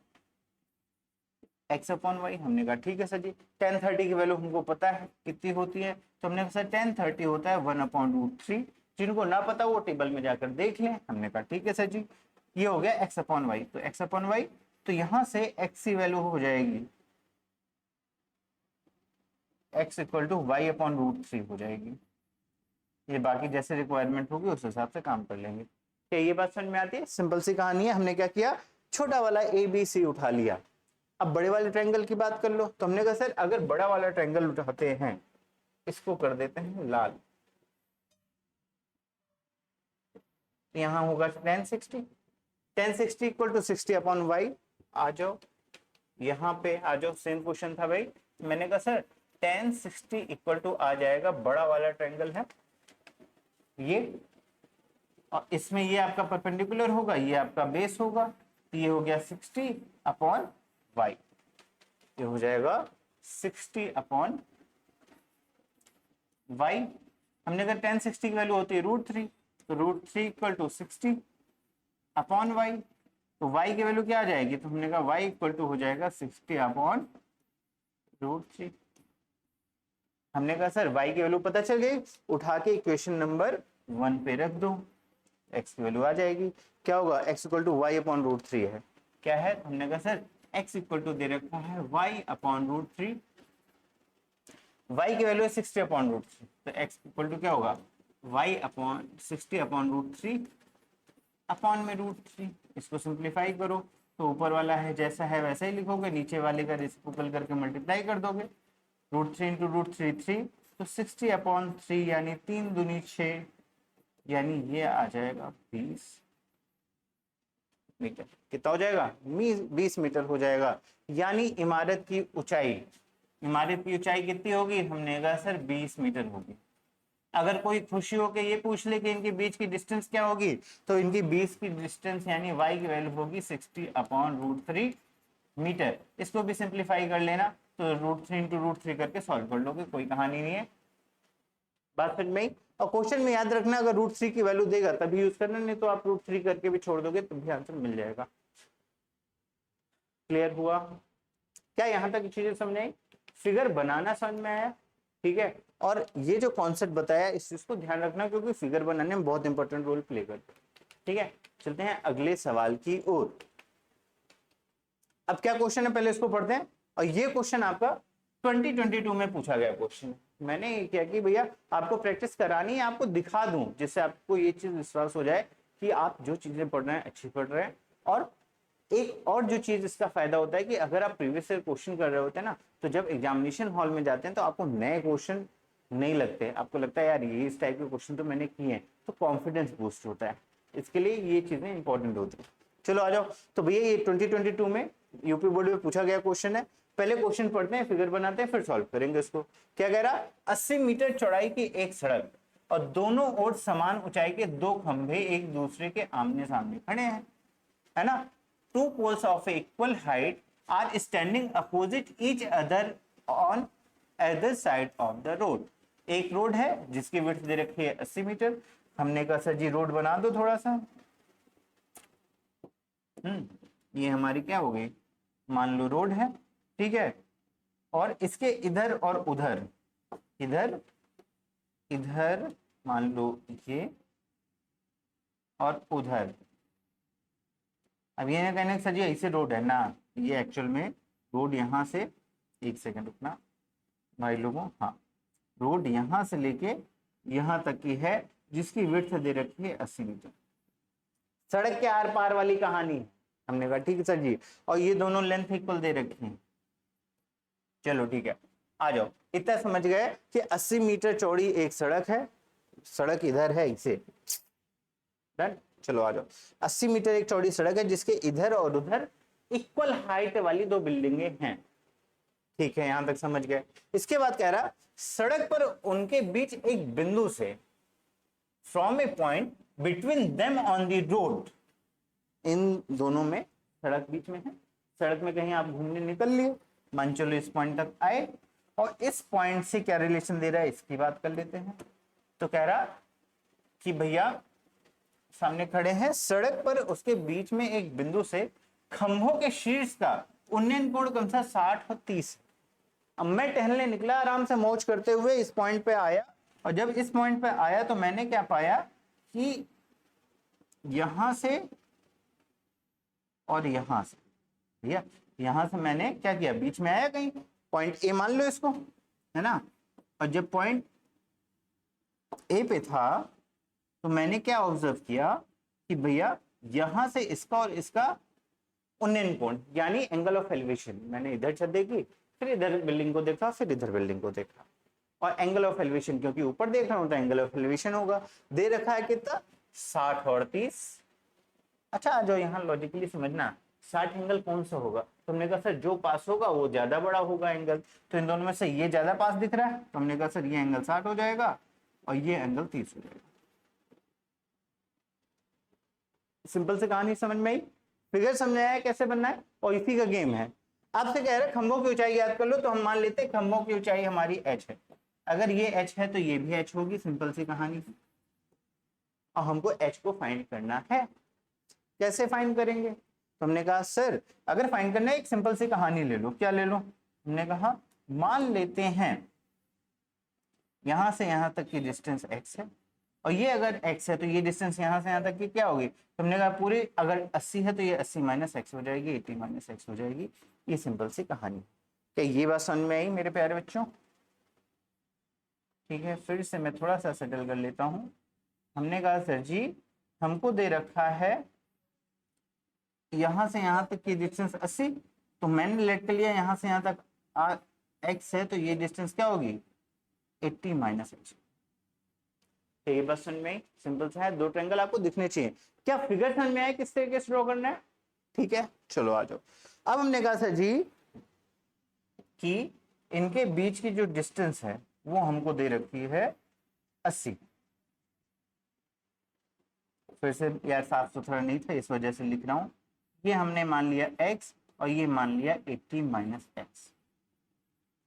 x upon y. हमने कहा ठीक है सर जी, टेन 30 की वैल्यू हमको पता है कितनी होती है, तो हमने कहा सर टेन 30 होता है 1/√3। जिनको ना पता वो टेबल में जाकर देख लें। हमने कहा ठीक है सर जी, ये हो गया एक्स अपॉन वाई। तो एक्स अपॉन वाई, तो यहां से एक्स की वैल्यू हो जाएगी एक्स इक्वल टू y/√3 हो जाएगी। ये बाकी जैसे रिक्वायरमेंट होगी उस हिसाब से काम कर लेंगे। क्या ये बात समझ में आती है? सिंपल सी कहानी है। हमने क्या किया, छोटा वाला ए बी सी उठा लिया। अब बड़े वाले ट्रायंगल की बात कर लो। तो हमने कहा सर अगर बड़ा वाला ट्रायंगल उठाते हैं, इसको कर देते हैं लाल, तो यहां होगा tan 60, tan 60 equal to 60 upon y. आ जाओ यहाँ पे आ जाओ, सेम क्वेश्चन था भाई। मैंने कहा सर tan 60 इक्वल टू आ जाएगा, बड़ा वाला ट्रायंगल है ये, और इसमें ये आपका परपेंडिकुलर होगा, ये आपका बेस होगा, तो ये हो गया 60 अपॉन वाई, ये हो जाएगा 60 अपॉन वाई। हमने कहा tan 60 की वैल्यू होती है √3, तो √3 इक्वल टू 60 अपॉन वाई। तो y की वैल्यू क्या आ जाएगी? तो हमने कहा y इक्वल टू हो जाएगा 60 अपॉन √3। हमने कहा सर y की वैल्यू पता चल गई, उठा के इक्वेशन नंबर 1 पे रख दो, x की वैल्यू आ जाएगी। क्या होगा? x इक्वल टू y/√3 है। क्या है? हमने कहा सर x इक्वल टू दे रखा है y/√3, y की वैल्यू है 60/√3, तो x इक्वल टू क्या होगा, y/60/√3 अपॉन में √3। इसको सिंप्लीफाई करो तो ऊपर वाला है जैसा है वैसा ही लिखोगे, नीचे वाले का रेसिप्रोकल करके मल्टीप्लाई कर दोगे। √3 इंटू √3 3, तो 60/3 यानी 3 दूनी 6, यानी ये आ जाएगा 20 मीटर। कितना हो जाएगा? 20 मीटर हो जाएगा। यानी इमारत की ऊंचाई, इमारत की ऊंचाई कितनी होगी? हमने कहा सर 20 मीटर होगी। अगर कोई खुशी हो के ये पूछ ले कि इनके बीच की डिस्टेंस क्या होगी, तो इनकी 20 की डिस्टेंस यानी y की वैल्यू होगी 60/√3 मीटर। इसको भी सिंप्लीफाई कर लेना, तो √3 इंटू √3 करके सॉल्व कर लोगे, कोई कहानी नहीं है। बात समझ में? और क्वेश्चन में याद रखना अगर √3 की वैल्यू देगा तभी यूज करना, नहीं तो आप √3 करके भी छोड़ दोगे तब भी आंसर मिल जाएगा। क्लियर हुआ? क्या यहां तक चीजें समझ आई? फिगर बनाना समझ में आया? ठीक है। और ये जो कॉन्सेप्ट बताया इस चीज को ध्यान रखना, क्योंकि फिगर बनाने में बहुत इंपॉर्टेंट रोल प्ले करता है। ठीक है, चलते हैं अगले सवाल की ओर। अब क्या क्वेश्चन है पहले इसको पढ़ते हैं। और ये क्वेश्चन आपका 2022 में पूछा गया क्वेश्चन। मैंने क्या कि भैया आपको प्रैक्टिस करानी है, आपको दिखा दूं जिससे आपको ये चीज विश्वास हो जाए कि आप जो चीजें पढ़ रहे हैं अच्छी पढ़ रहे हैं। और एक और जो चीज इसका फायदा होता है कि अगर आप प्रीवियस ईयर क्वेश्चन कर रहे होते हैं ना, तो जब एग्जामिनेशन हॉल में जाते हैं तो आपको नए क्वेश्चन नहीं लगते, आपको लगता है यार ये इस टाइप के क्वेश्चन तो मैंने किए हैं, तो कॉन्फिडेंस बूस्ट होता है। इसके लिए ये चीजें इंपॉर्टेंट होती है। चलो आ जाओ। तो भैया ये 2022 में यूपी बोर्ड में पूछा गया क्वेश्चन है। पहले क्वेश्चन पढ़ते हैं, फिगर बनाते हैं, फिर सॉल्व करेंगे इसको। क्या कह रहा? 80 मीटर चौड़ाई की एक सड़क और दोनों ओर समान ऊंचाई के दो खंभे एक दूसरे के आमने सामने खड़े हैं, है ना। Two poles of equal height are standing opposite each other on other side of the road. एक रोड है जिसकी विड्थ दे रखी है 80 मीटर। हमने कहा सर जी रोड बना दो थोड़ा सा। ये हमारी क्या हो गई, मान लो रोड है, ठीक है। और इसके इधर और उधर, इधर इधर मान लो ये और उधर, अब ये कहने सर जी ऐसे रोड है ना, ये एक्चुअल में रोड यहाँ से, एक सेकंड रुकना भाई लोगों, हाँ रोड यहाँ से लेके यहाँ तक की है, जिसकी विड्थ दे रखी है 80 मीटर। सड़क के आर पार वाली कहानी है। हमने कहा ठीक है सर जी, और ये दोनों लेंथ इक्वल दे रखी है। चलो ठीक है, आ जाओ, इतना समझ गए कि 80 मीटर चौड़ी एक सड़क है, सड़क इधर है इसे, डन। चलो आ जाओ, 80 मीटर एक चौड़ी सड़क है जिसके इधर और उधर इक्वल हाइट वाली दो बिल्डिंगे हैं। ठीक है, यहां तक समझ गए। इसके बाद कह रहा सड़क पर उनके बीच एक बिंदु से, from a point between them on the road, इन दोनों में सड़क बीच में है, सड़क में कहीं आप घूमने निकल लिए, मान चलो इस पॉइंट तक आए, और इस पॉइंट से क्या रिलेशन दे रहा है इसकी बात कर लेते हैं। तो कह रहा कि भैया सामने खड़े हैं, सड़क पर उसके बीच में एक बिंदु से खंभों के शीर्ष का उन्नयन कोण कम सा 60 और 30। अब मैं टहलने निकला आराम से मौज करते हुए, इस पॉइंट पे आया, और जब इस पॉइंट पे आया तो मैंने क्या पाया कि यहां से और यहां से, भैया यहां से मैंने क्या किया, बीच में आया कहीं, पॉइंट ए मान लो इसको, है ना, और जब पॉइंट ए पे था तो मैंने क्या ऑब्जर्व किया कि भैया यहां से इसका और इसका उन्नयन कोण यानी एंगल ऑफ एलिवेशन, मैंने इधर छत देखी, फिर इधर बिल्डिंग को देखा, फिर इधर बिल्डिंग को देखा, और एंगल ऑफ एलिवेशन क्योंकि ऊपर देख रहा हूं तो एंगल ऑफ एलिवेशन होगा, दे रखा है कितना 60 और 30। अच्छा जो यहाँ लॉजिकली समझना, 60 एंगल कौन सा होगा, तो हमने कहा सर जो पास होगा वो ज्यादा बड़ा होगा एंगल, तो इन दोनों में से ये ज्यादा पास दिख रहा है, तो हमने कहा सर ये एंगल 60 हो जाएगा और ये एंगल 30 हो जाएगा। सिंपल से कहानी समझ में आई, फिगर समझ आया कैसे बनना है, और इसी का गेम है। आपसे कह रहे खंभों की ऊंचाई याद कर लो, तो हम मान लेते हैं खंभों की ऊंचाई हमारी h है, अगर ये h है तो ये भी h होगी, सिंपल सी कहानी। और हमको h को फाइंड करना है, कैसे फाइंड करेंगे, तो हमने कहा सर अगर फाइंड करना है एक सिंपल सी कहानी ले लो, क्या ले लो, हमने कहा मान लेते हैं यहां से यहां तक की डिस्टेंस x है, और ये अगर x है तो ये डिस्टेंस यहां से यहां तक की क्या होगी, तो हमने कहा पूरी अगर 80 है तो ये 80 माइनस एक्स हो जाएगी, 80 माइनस एक्स हो जाएगी। ये सिंपल सी कहानी। क्या ये बात समझ में आई मेरे प्यारे बच्चों? ठीक है, फिर से मैं थोड़ा सा सेटल कर लेता हूं। हमने कहा सर जी हमको दे रखा है यहां से यहां तक की डिस्टेंस 80, तो मैंने लेट कर लिया यहां से यहां तक x है, तो ये डिस्टेंस क्या होगी 80 माइनस एक्स। तो ये बस समझ में सिंपल सा है, दो ट्रायंगल आपको दिखने चाहिए। क्या फिगर समझ में आया किस तरीके से ड्रॉ करना है? ठीक है, चलो आ जाओ। अब हमने कहा सर जी कि इनके बीच की जो डिस्टेंस है वो हमको दे रखी है 80। फिर से यार साफ सुथरा नहीं था इस वजह से लिख रहा हूं, ये हमने मान लिया x और ये मान लिया 80 माइनस एक्स।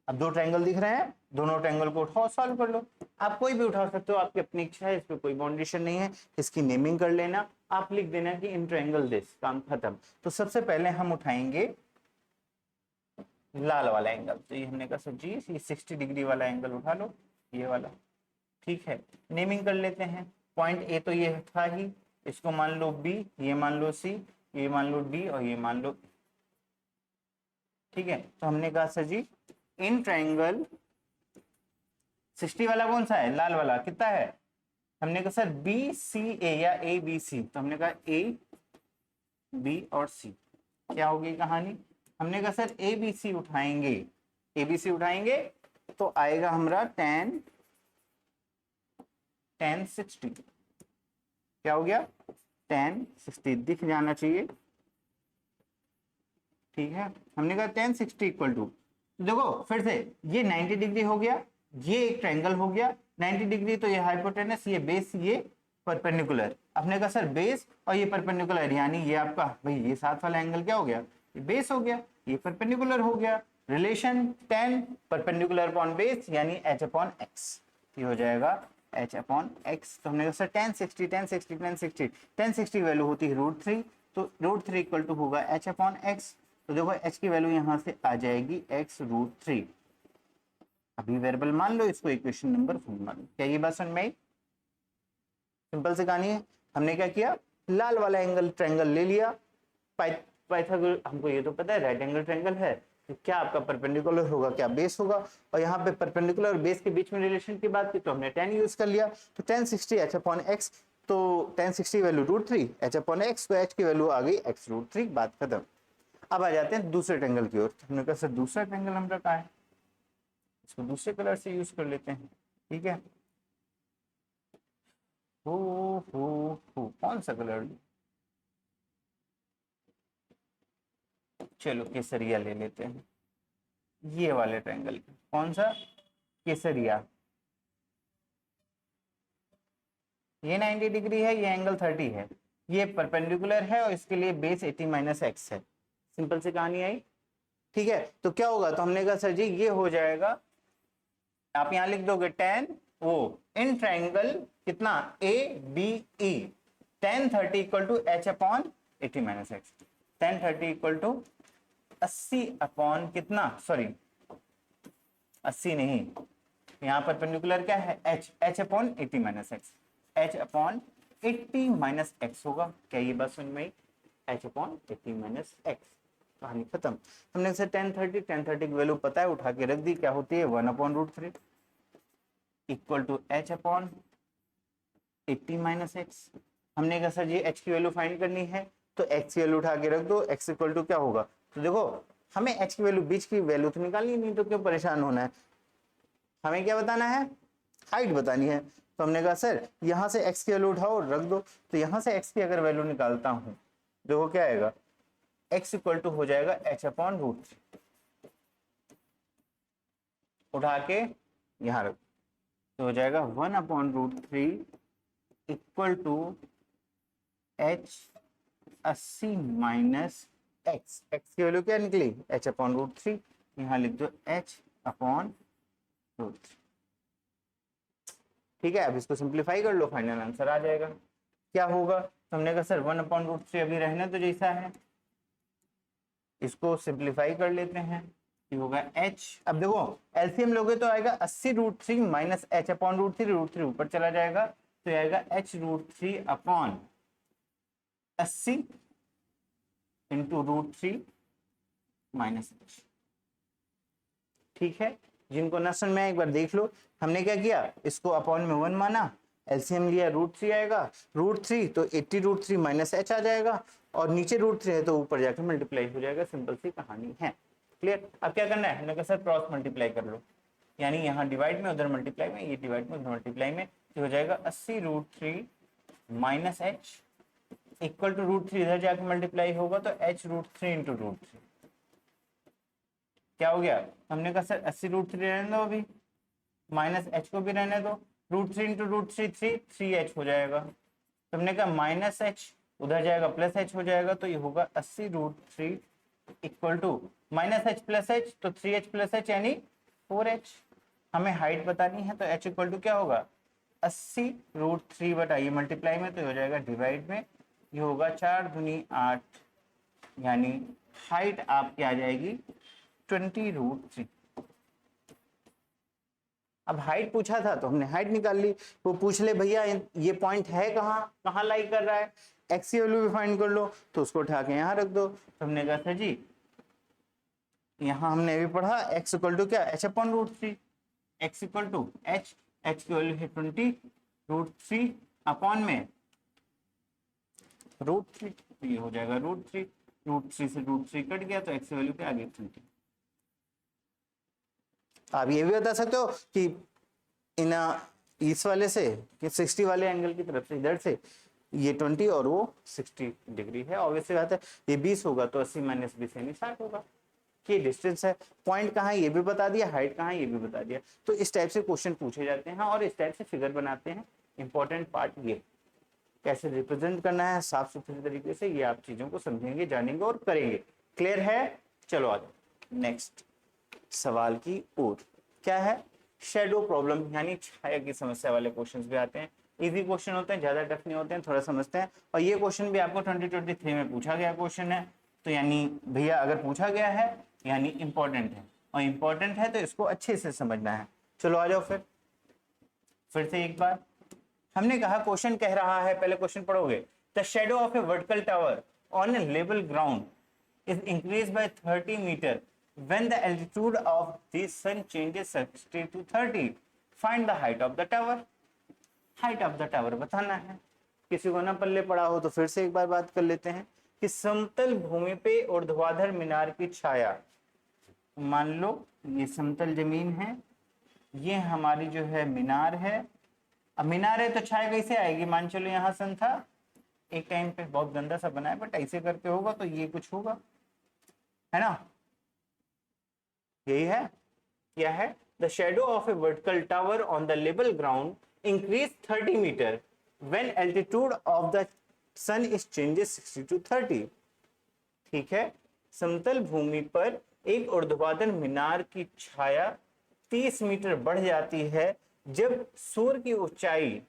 अब दो ट्रायंगल दिख रहे हैं, दोनों ट्रायंगल को उठाओ सॉल्व कर लो। आप कोई भी उठा सकते हो, आपकी अपनी इच्छा है, इस पर कोई बाउंडेशन नहीं है, इसकी नेमिंग कर लेना, आप लिख देना कि इन ट्रायंगल दिस, काम खत्म। तो सबसे पहले हम उठाएंगे लाल वाला एंगल, तो ये हमने कहा सर जी ये 60 डिग्री वाला एंगल उठा लो, ये वाला, ठीक है। नेमिंग कर लेते हैं, पॉइंट ए तो ये था ही, इसको मान लो बी, ये मान लो सी, ये मान लो डी और ये मान लो, ठीक है। तो हमने कहा सर जी इन ट्रायंगल 60 वाला कौन सा है, लाल वाला, कितना है, हमने कहा सर बी सी ए या ए बी सी, तो हमने कहा ए बी और सी। क्या होगी कहानी, हमने कहा सर ए बी सी उठाएंगे, ए बी सी उठाएंगे तो आएगा हमारा tan 60। क्या हो गया tan 60, दिख जाना चाहिए, ठीक है। हमने कहा tan 60 इक्वल टू, देखो फिर से ये 90 डिग्री हो गया, ये एक ट्रायंगल हो गया 90 डिग्री, तो ये हाइपोटेनस, ये बेस, ये परपेंडिकुलर। आपने कहा सर बेस और ये परपेंडिकुलर, यानी ये आपका भाई ये साथ वाला एंगल क्या हो गया, ये बेस हो गया, ये परपेंडिकुलर हो गया, relation tan perpendicular upon base यानी h अपॉन x, ये हो जाएगा h अपॉन x। तो हमने कहा सर tan 60 वैल्यू होती है √3, तो √3 इक्वल टू होगा h अपॉन x। तो देखो h की वैल्यू यहां से आ जाएगी x √3। अभी वेरिएबल मान लो, इसको इक्वेशन नंबर 4 मान लो। क्या ये बात समझ में आई? सिंपल सी कहानी है। हमने क्या किया, लाल वाला एंगल ट्रायंगल ले लिया, पाइथागोरस हमको ये तो पता है राइट एंगल ट्रायंगल है, तो क्या आपका परपेंडिकुलर होगा, क्या बेस होगा, और यहाँ पे परपेंडिकुलर और बेस के बीच में रिलेशन की बात की तो हमने tan यूज कर लिया, तो tan 60 h अपॉन x, तो tan 60 value √3 h upon x, तो h की वैल्यू आ गई x √3, बात खत्म। अब आ जाते हैं दूसरे ट्रायंगल की ओर। तो हमने कहा सर दूसरा ट्रायंगल हमारा कहाँ है, इसको दूसरे कलर से यूज कर लेते हैं, ठीक है। कौन सा कलर, चलो केसरिया ले लेते हैं, ये वाले ट्रायंगल, कौन सा, केसरिया। ये 90 डिग्री है, ये एंगल 30 है, ये परपेंडिकुलर है और इसके लिए बेस 80 माइनस एक्स है। सिंपल सी कहानी आई, ठीक है। तो क्या होगा, तो हमने कहा सर जी ये हो जाएगा, आप यहां लिख दोगे tan ओ इन ट्रायंगल कितना A B E, tan 30 equal to h upon 80 minus x, tan 30 equal to 80 upon कितना, सॉरी 80 नहीं, यहाँ पर परपेंडिकुलर क्या है h upon 80 minus x, h upon 80 minus x होगा। क्या ये बात समझ में आई, h अपॉन 80 माइनस एक्स, कहानी खत्म। हमने से tan 30 की वैल्यू पता है, उठा के रख दी, क्या होती है 1 upon √3 equal to h upon 80 minus x. हमने कहा सर जी h की वैल्यू फाइंड करनी है, तो x की वैल्यू उठा के रख दो, x इक्वल टू क्या होगा, तो देखो हमें h की वैल्यू, बीच की वैल्यू तो निकालनी नहीं, तो क्यों परेशान होना है, हमें क्या बताना है, हाइट बतानी है। तो हमने कहा सर यहां से x की वैल्यू उठाओ रख दो, तो यहां से x की अगर वैल्यू निकालता हूं, देखो क्या आएगा, x इक्वल टू हो जाएगा h अपॉन √3, उठा के यहां रख, तो हो जाएगा 1 upon √3 equal to h 80 minus x, x की वैल्यू क्या निकली h अपॉन √3, यहां लिख दो h अपॉन √3, ठीक है। अब इसको सिंप्लीफाई कर लो, फाइनल आंसर आ जाएगा। क्या होगा, तो हमने कहा सर 1 अपॉन √3 अभी रहने तो जैसा है, इसको सिंप्लीफाई कर लेते हैं, ये होगा h, अब देखो एलसीएम लोगे तो आएगा 80 √3 माइनस h अपॉन √3 ऊपर चला जाएगा, तो आएगा h √3 upon 80 into √3 minus h, ठीक है। जिनको न समझ में एक बार देख लो, हमने क्या किया, इसको अपॉन में 1 माना, एलसीएम लिया √3 आएगा, √3 तो 80 √3 माइनस h आ जाएगा, और नीचे √3 है तो ऊपर जाकर मल्टीप्लाई हो जाएगा, सिंपल सी कहानी है, क्लियर। अब क्या करना है, हमने कहा सर क्रॉस मल्टीप्लाई कर लो, यानी यहाँ डिवाइड में उधर मल्टीप्लाई में, ये डिवाइड में उधर मल्टीप्लाई में, तो हो जाएगा 80 √3 माइनस h इक्वल टू √3 इधर जाकर मल्टीप्लाई होगा, तो h √3 इंटू √3 क्या हो गया, हमने कहा सर 80 √3 रहने दो अभी, माइनस h को भी रहने दो, √3 इंटू √3 3h हो जाएगा, तो हमने कहा माइनस h उधर जाएगा प्लस h हो जाएगा, तो ये होगा 80 √3 equal to minus h plus h, तो 3h प्लस h यानी 4h। हमें हाइट बतानी है, तो h इक्वल टू क्या होगा 80 √3 बटा ये मल्टीप्लाई में, तो हो जाएगा डिवाइड में, ये होगा 4 दूनी 8, यानी हाइट आपकी आ जाएगी 20 √3। अब हाइट पूछा था तो हमने हाइट निकाल ली, वो पूछ ले भैया ये पॉइंट है कहाँ, कहाँ लाई कर रहा है, एक्स की वैल्यू भी फाइंड कर लो, तो उसको उठा के यहाँ रख दो। तो हमने कहा था जी यहाँ हमने भी पढ़ा x इक्वल टू क्या h upon √3, x equal to h, h की वैल्यू है 20 √3 अपॉन में √3, ये हो जाएगा √3, √3 से √3 कट गया, तो x की वैल्यू क्या आ गई 20। आप ये भी बता सकते हो कि इन इस वाले से कि 60 वाले एंगल की तरफ से इधर से ये 20 और वो 60 डिग्री है, ऑब्वियसली बात है, ये 20 होगा तो 80 माइनस 20 यानी 60 होगा, कि डिस्टेंस है, पॉइंट कहाँ है ये भी बता दिया, हाइट कहाँ है ये भी बता दिया। तो इस टाइप से क्वेश्चन पूछे जाते हैं और इस टाइप से फिगर बनाते हैं। इंपॉर्टेंट पार्ट ये कैसे रिप्रेजेंट करना है साफ सुथरे तरीके से, ये आप चीजों को समझेंगे, जानेंगे और करेंगे। क्लियर है, चलो आ जाओ नेक्स्ट सवाल की ओर। क्या है, शेडो प्रॉब्लम, यानी छाया की समस्या वाले क्वेश्चंस भी आते हैं। इजी क्वेश्चन होते हैं, ज्यादा टफ नहीं होते हैं, थोड़ा समझते हैं। और ये क्वेश्चन भी आपको 2023 में पूछा गया क्वेश्चन है, तो यानी भैया अगर पूछा गया है यानी इंपॉर्टेंट है, और इंपॉर्टेंट है तो इसको अच्छे से समझना है। चलो आ जाओ फिर से एक बार, हमने कहा क्वेश्चन कह रहा है, पहले क्वेश्चन पढ़ोगे, the shadow of a vertical tower on A level ground is increased by 30 meter when the altitude of the sun changes 60 to 30. Find the height of the tower. Height of the tower बताना है। किसी को ना पल्ले पड़ा हो तो फिर से एक बार बात कर लेते हैं कि समतल भूमि पे ऊर्ध्वाधर मीनार की छाया, मान लो ये समतल जमीन है, ये हमारी जो है मीनार है। अब मीनार है तो छाया कैसे आएगी, मान चलो यहाँ सन था एक टाइम पे, बहुत गंदा सा बना है बट ऐसे करके होगा तो ये कुछ होगा, है ना, यही है। क्या है, the shadow of a vertical tower on the level ground increase 30 metre when altitude of the sun is changes 60 to 30। ठीक है, समतल भूमि पर एक ऊर्ध्वाधर मीनार की छाया 30 मीटर बढ़ जाती है जब सूर्य की ऊंचाई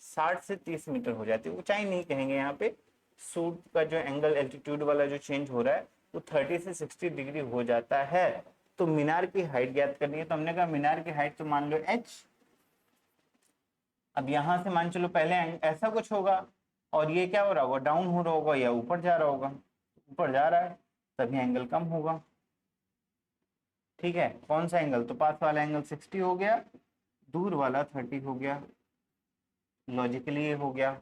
60 से 30 मीटर हो जाती है। ऊंचाई नहीं कहेंगे यहाँ पे, सूर्य का जो एंगल एल्टीट्यूड वाला जो चेंज हो रहा है वो 30 से 60 डिग्री हो जाता है। तो मीनार की हाइट ज्ञात करनी है, तो हमने कहा मीनार की हाइट तो मान लो h। अब यहां से मान चलो पहले ऐसा कुछ होगा और ये क्या हो रहा होगा, डाउन हो रहा होगा या ऊपर जा रहा होगा, ऊपर जा रहा है तभी एंगल कम होगा। ठीक है, कौन सा एंगल, तो पास वाला एंगल 60 हो गया, दूर वाला 30 हो गया। लॉजिकली ये हो गया।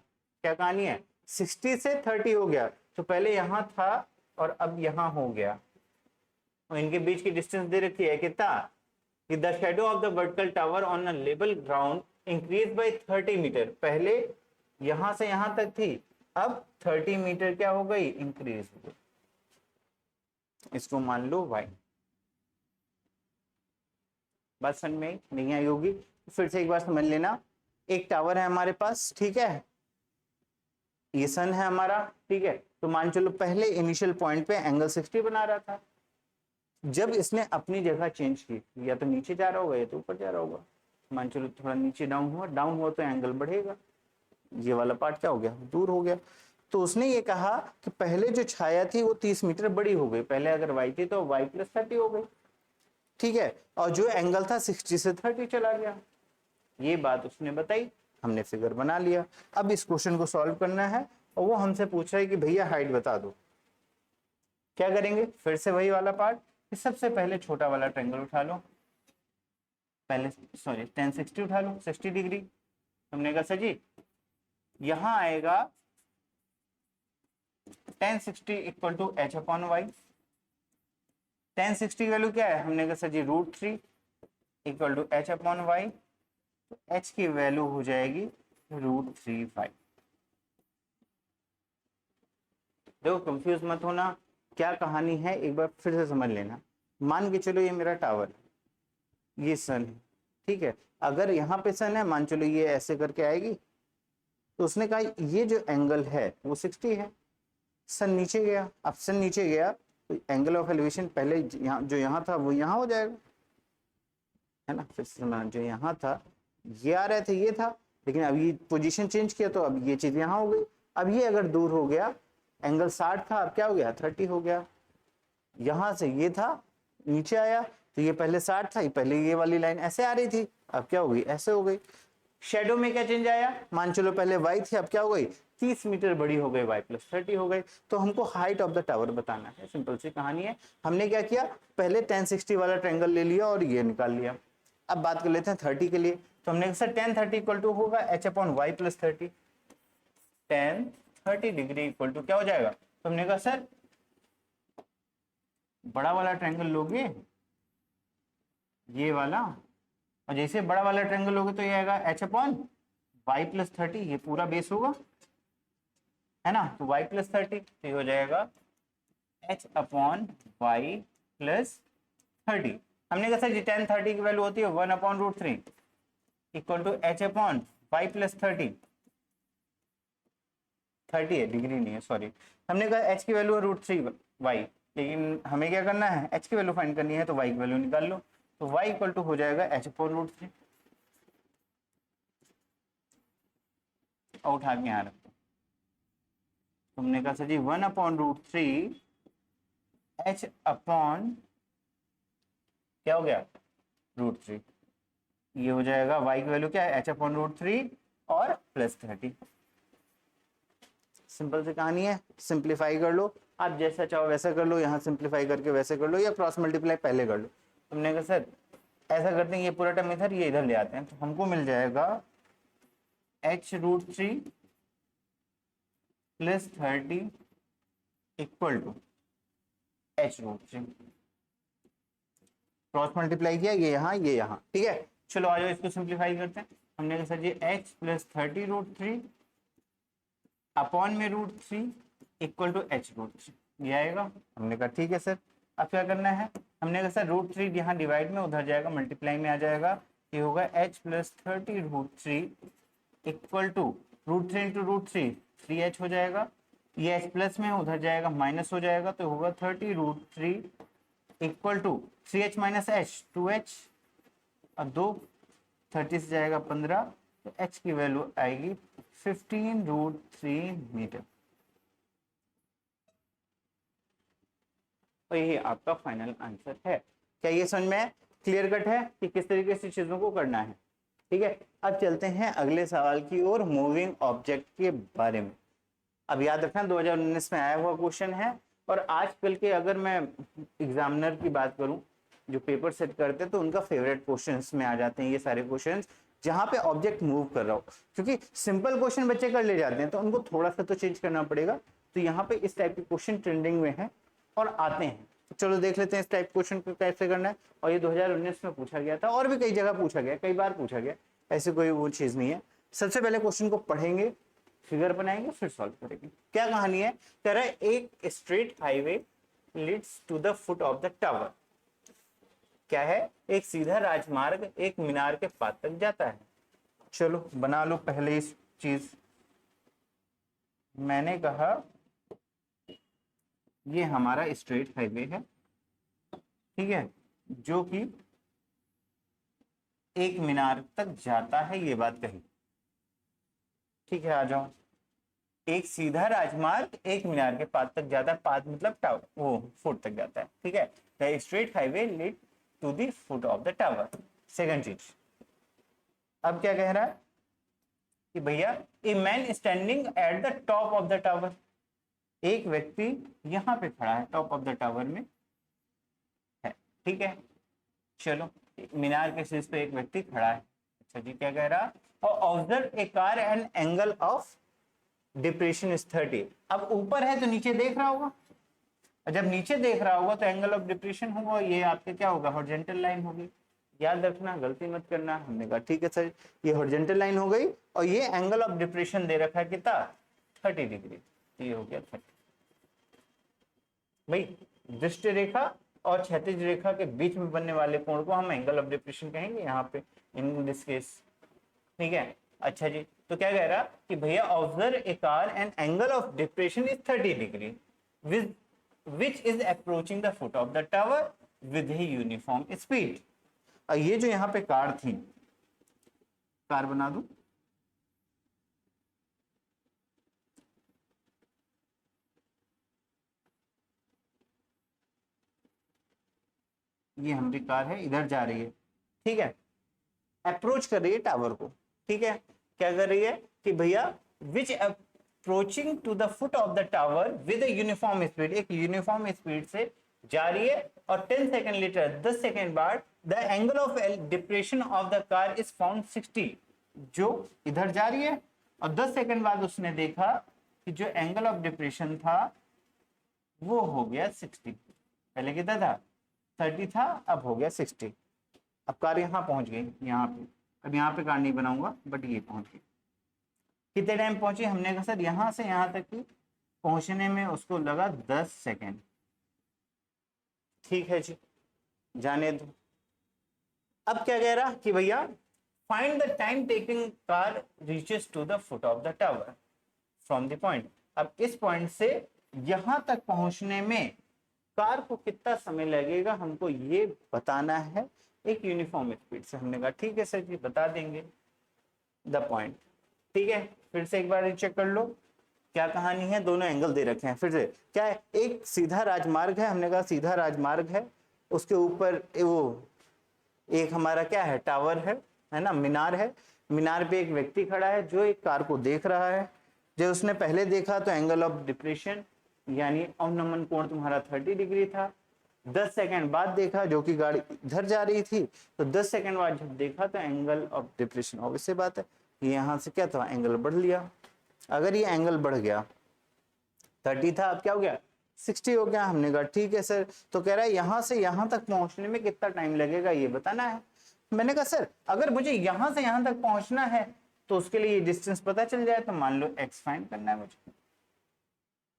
क्या कहानी है, 60 से 30 हो गया, तो पहले यहां था और अब यहां हो गया, और इनके बीच की डिस्टेंस दे रखी है कितना, कि the shadow of the vertical tower on a level ground increase by 30 metre. पहले यहां से यहां तक थी, अब 30 मीटर क्या हो गई, इंक्रीज हो गई। इसको मान लो y। बात समझ में नहीं आई होगी, फिर से एक बार समझ लेना। एक टावर है हमारे पास, ठीक है, ये सन है हमारा, ठीक है, तो मान चलो पहले इनिशियल पॉइंट पे एंगल 60 बना रहा था। जब इसने अपनी जगह चेंज की, या तो नीचे जा रहा होगा या तो ऊपर जा रहा होगा, मान चलो थोड़ा नीचे डाउन हुआ तो एंगल बढ़ेगा, ये वाला पार्ट क्या हो गया, दूर हो गया। तो उसने ये कहा कि पहले जो छाया थी वो 30 मीटर बड़ी हो गई, पहले अगर y थी तो y + 30 हो गई, ठीक है, और जो एंगल था 60 से 30 चला गया। ये बात उसने बताई, हमने फिगर बना लिया। अब इस क्वेश्चन को सॉल्व करना है और वो हमसे पूछ रहा है कि भैया हाइट बता दो। क्या करेंगे, फिर से वही वाला पार्ट, सबसे पहले छोटा वाला ट्रायंगल उठा लो, पहले सॉरी tan 60 उठा लो, 60 डिग्री। हमने कहा सर जी यहां आएगा tan 60 = h/y। tan 60 की वैल्यू क्या है, हमने कहा सर जी √3 = h/y, तो h की वैल्यू हो जाएगी √35। देखो कंफ्यूज मत होना, क्या कहानी है एक बार फिर से समझ लेना। मान के चलो ये मेरा टावर, ये सन है, ठीक है, अगर यहाँ पे सन है, मान चलो ये ऐसे करके आएगी, तो उसने कहा ये जो एंगल है वो 60 है, सन नीचे गया, अब सन नीचे गया तो एंगल ऑफ एलिवेशन पहले यहाँ जो यहाँ था वो यहाँ हो जाएगा, है ना। फिर से जो यहाँ था ये आ रहे थे, ये था, लेकिन अब ये पोजीशन चेंज किया तो अब ये चीज यहाँ हो गई। अब ये अगर दूर हो गया, एंगल 60 था, अब क्या हो गया 30 हो गया। यहां से ये था नीचे आया तो ये पहले 60 था, ये पहले ये वाली लाइन ऐसे आ रही थी, अब क्या हो गई ऐसे हो गई। शेडो में क्या चेंज आया, मान चलो पहले y थी, अब क्या हो गई 30 मीटर बड़ी हो गई, y + 30 हो गई। तो हमको हाइट ऑफ द टावर बताना है, सिंपल सी कहानी है। हमने क्या किया, पहले tan 60 वाला ट्रायंगल ले लिया और ये निकाल लिया। अब बात कर लेते हैं 30 के लिए, तो हमने सर tan 30 = होगा h/y + 30। tan 30 degree equal to क्या हो जाएगा, तो हमने कहा सर बड़ा वाला ट्रायंगल लोगे ये वाला, और जैसे बड़ा वाला ट्रायंगल लोगे तो ये आएगा h/y + 30, ये पूरा बेस होगा, है ना, तो y + 30 तो ये हो जाएगा h/y + 30। हमने कहा सर जी tan 30 की वैल्यू होती है 1/√3 = h/y + 30। 30 है, डिग्री नहीं है, सॉरी। हमने कहा h की वैल्यू है √3y, लेकिन हमें क्या करना है, h की वैल्यू फाइंड करनी है, तो y की वैल्यू निकाल लो, तो y = हो जाएगा h/√3। और उठा के यहाँ रखो, तुमने कहा सर जी 1/√3 h अपॉन क्या हो गया √3, ये हो जाएगा y की वैल्यू क्या है h/√3, और +30। सिंपल सी कहानी है, सिंप्लीफाई कर लो, आप जैसा चाहो वैसा कर लो, यहाँ सिंप्लीफाई करके वैसे कर लो, या क्रॉस मल्टीप्लाई पहले कर लो। हमने कहा सर ऐसा करते हैं, ये पूरा टर्म इधर, ये इधर ले आते हैं, तो हमको मिल जाएगा h√3 + 30 = h√3। क्रॉस मल्टीप्लाई किया, ये यहाँ, ठीक है। चलो आ जाओ इसको सिंप्लीफाई करते हैं। हमने कहा सर ये h + 30√3 अपॉन में √3 = h√3, ये आएगा। हमने कहा ठीक है सर, अब क्या करना है, हमने कहा सर √3 यहाँ डिवाइड में उधर जाएगा, मल्टीप्लाई में आ जाएगा, ये होगा h + 30√3 = √3 × √3 3h हो जाएगा, ये h प्लस में उधर जाएगा माइनस हो जाएगा, तो होगा 30√3 = 3h - h 2h और 2 30 से जाएगा 15, तो h की वैल्यू आएगी 15√3 मीटर। और यही आपका फाइनल आंसर है। क्या ये समझ में क्लियर कट है कि किस तरीके से चीजों को करना है? ठीक है, अब चलते हैं अगले सवाल की ओर, मूविंग ऑब्जेक्ट के बारे में। अब याद रखना 2019 में आया हुआ क्वेश्चन है, और आजकल के अगर मैं एग्जामिनर की बात करूं जो पेपर सेट करते हैं, तो उनका फेवरेट क्वेश्चंस में आ जाते हैं ये सारे क्वेश्चंस, जहां पे ऑब्जेक्ट मूव कर रहा हो। क्योंकि सिंपल क्वेश्चन बच्चे कर ले जाते हैं, तो उनको थोड़ा सा तो चेंज करना पड़ेगा। तो यहाँ पे इस टाइप के क्वेश्चन ट्रेंडिंग में है और आते हैं। तो चलो देख लेते हैं इस टाइप क्वेश्चन को कैसे करना है। और ये 2019 में पूछा गया था, और भी कई जगह पूछा गया, कई बार पूछा गया, ऐसे कोई वो चीज नहीं है। सबसे पहले क्वेश्चन को पढ़ेंगे, फिगर बनाएंगे, फिर सॉल्व करेंगे। क्या कहानी है, कह रहा है एक straight highway leads to the foot of the tower. क्या है, एक सीधा राजमार्ग एक मीनार के पास तक जाता है। चलो बना लो पहले इस चीज। मैंने कहा ये हमारा स्ट्रेट हाईवे है, ठीक है, जो कि एक मीनार तक जाता है, ये बात कही। ठीक है, आ जाओ। एक सीधा राजमार्ग एक मीनार के पास तक जाता है, पास मतलब टावर, वो फुट तक जाता है, ठीक है। The straight highway lead to the foot of the tower. Second चीज, अब क्या कह रहा है कि भैया a man standing at the top of the tower, एक व्यक्ति यहां पे खड़ा है, टॉप ऑफ द टावर में है, ठीक है। चलो मीनार के शीर्ष पे एक व्यक्ति खड़ा है। अच्छा जी, क्या कह रहा, और observe a car and angle of depression is 30। अब ऊपर है तो नीचे देख रहा होगा, और जब नीचे देख रहा होगा तो एंगल ऑफ डिप्रेशन होगा, ये आपके क्या होगा, हॉरिजॉन्टल लाइन होगी। याद रखना, गलती मत करना। हमने कहा ठीक है सर, ये हॉरिजॉन्टल लाइन हो गई, और ये एंगल ऑफ डिप्रेशन दे रखा है कितना, 30 डिग्री। ये हो गया 30। भाई दृष्टि रेखा और क्षैतिज रेखा के बीच में बनने वाले कोण को हम एंगल ऑफ डिप्रेशन कहेंगे यहाँ पे, इन दिस केस, ठीक है। अच्छा जी, तो क्या कह रहा कि भैया observe a car and angle of depression is 30 degree which is approaching the foot of the tower with a uniform speed. और ये जो यहाँ पे कार थी, कार बना दूं, ये हमारी कार है, इधर जा रही है, ठीक है, अप्रोच कर रही है टावर को, ठीक है। क्या कर रही है कि भैया which approaching to the foot of the tower with uniform speed, एक यूनिफॉर्म स्पीड से जा रही है, और 10 सेकंड लेटर, 10 सेकंड बाद the angle of depression of the car is found 60। जो इधर जा रही है और 10 सेकंड बाद उसने देखा कि जो एंगल ऑफ डिप्रेशन था वो हो गया 60। पहले कितना था, 30 था, अब हो गया 60। अब कार यहाँ पहुंच गई, यहाँ पे, अब यहाँ पे कार नहीं बनाऊंगा, बट ये पहुंच गई। कितने टाइम पहुंची, हमने कहा सर यहाँ से यहाँ तक की पहुंचने में उसको लगा 10 सेकेंड। ठीक है जी, जाने दो। अब क्या कह रहा कि भैया find the time taking car reaches to the foot of the tower from the point. अब इस पॉइंट से यहां तक पहुंचने में कार को कितना समय लगेगा, हमको ये बताना है एक यूनिफॉर्म स्पीड से। हमने कहा ठीक है सर जी, बता देंगे द पॉइंट, ठीक है। फिर से एक बार चेक कर लो क्या कहानी है, दोनों एंगल दे रखे हैं। फिर से क्या है, एक सीधा राजमार्ग है, हमने कहा सीधा राजमार्ग है, उसके ऊपर वो एक हमारा क्या है, टावर है ना, मीनार है, मीनार पे एक व्यक्ति खड़ा है जो एक कार को देख रहा है। जब उसने पहले देखा तो एंगल ऑफ डिप्रेशन यानी अवनमन कोण तुम्हारा 30 डिग्री था। 10 सेकंड बाद देखा जो कि गाड़ी इधर जा रही थी, तो 10 सेकंड बाद जब देखा तो एंगल ऑफ डिप्रेशन, ऑब्वियस सी बात है यहां से क्या था, एंगल बढ़ लिया। अगर ये एंगल बढ़ गया 30 था, अब क्या हो गया 60 हो गया। हमने कहा ठीक है सर, तो कह रहा है यहां से यहां तक पहुंचने में कितना टाइम लगेगा ये बताना है। मैंने कहा सर अगर मुझे यहां से यहां तक पहुंचना है तो उसके लिए ये डिस्टेंस पता चल जाए, तो मान लो x फाइंड करना है मुझे।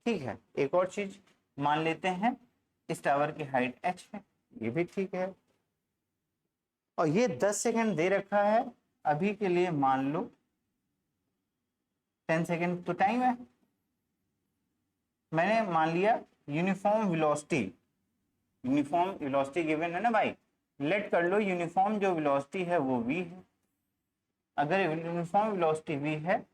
ठीक है, एक और चीज मान लेते हैं इस टावर की हाइट h है, ये भी ठीक है, और ये 10 सेकंड दे रखा है, अभी के लिए मान लो 10 सेकंड तो टाइम है। मैंने मान लिया uniform velocity, uniform velocity given है ना भाई, लेट कर लो यूनिफॉर्म जो वेलोसिटी है वो v है। अगर यूनिफॉर्म वेलोसिटी v है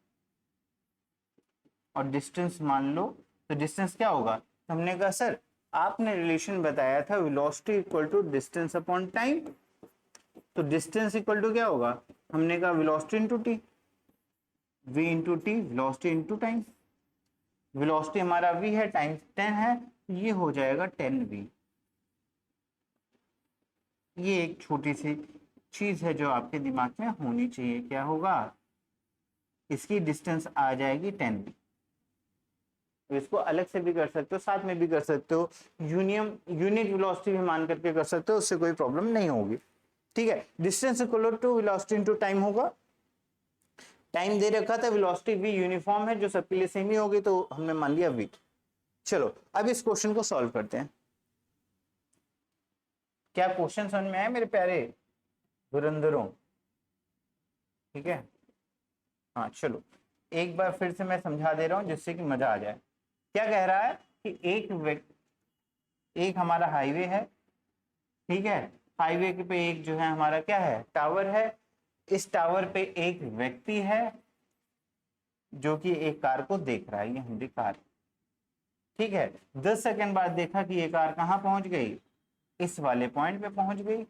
और डिस्टेंस मान लो, तो डिस्टेंस क्या होगा, तो हमने कहा सर आपने रिलेशन बताया था velocity equal to distance upon time, तो डिस्टेंस इक्वल टू क्या होगा, हमने कहा velocity into T, v into T velocity into time. Velocity हमारा v है, टाइम 10 है, ये हो जाएगा 10v। ये एक छोटी सी चीज है जो आपके दिमाग में होनी चाहिए, क्या होगा, इसकी डिस्टेंस आ जाएगी 10v। इसको अलग से भी कर सकते हो, साथ में भी कर सकते हो, यूनिट वेलोसिटी भी मान करके कर सकते हो, उससे कोई प्रॉब्लम नहीं होगी। ठीक है, distance equal to velocity into time होगा। टाइम दे रखा था, वेलोसिटी v यूनिफॉर्म है जो सबके लिए सेम ही होगी, तो हमने मान लिया v। चलो अब इस क्वेश्चन को सॉल्व करते हैं। क्या क्वेश्चन समझ में आया मेरे प्यारे धुरंधरों? ठीक है, हाँ चलो एक बार फिर से मैं समझा दे रहा हूं जिससे कि मजा आ जाए। क्या कह रहा है कि एक हमारा हाईवे है, ठीक है, हाईवे के पे एक जो है हमारा क्या है, टावर है। इस टावर पे एक व्यक्ति है जो कि एक कार को देख रहा है, ये हमारी कार, ठीक है। 10 सेकंड बाद देखा कि ये कार कहां पहुंच गई, इस वाले पॉइंट पे पहुंच गई,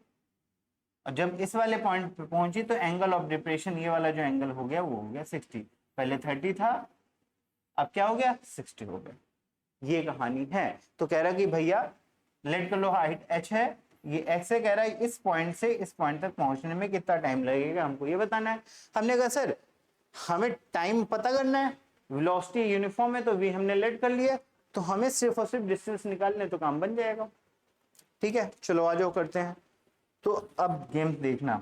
और जब इस वाले पॉइंट पे पहुंची तो एंगल ऑफ डिप्रेशन, ये वाला जो एंगल हो गया वो हो गया 60। पहले 30 था, अब क्या हो गया 60 हो गया। ये कहानी है। तो कह रहा कि भैया लेट कर लो हाइट h है, ये x से कह रहा है इस पॉइंट से इस पॉइंट तक पहुंचने में कितना टाइम लगेगा, हमको ये बताना है। हमने कहा सर हमें टाइम पता करना है, वेलोसिटी यूनिफॉर्म है तो v हमने लेट कर लिया, तो हमें सिर्फ और सिर्फ डिस्टेंस निकालने तो काम बन जाएगा। ठीक है, चलो आ जाओ करते हैं। तो अब गेम देखना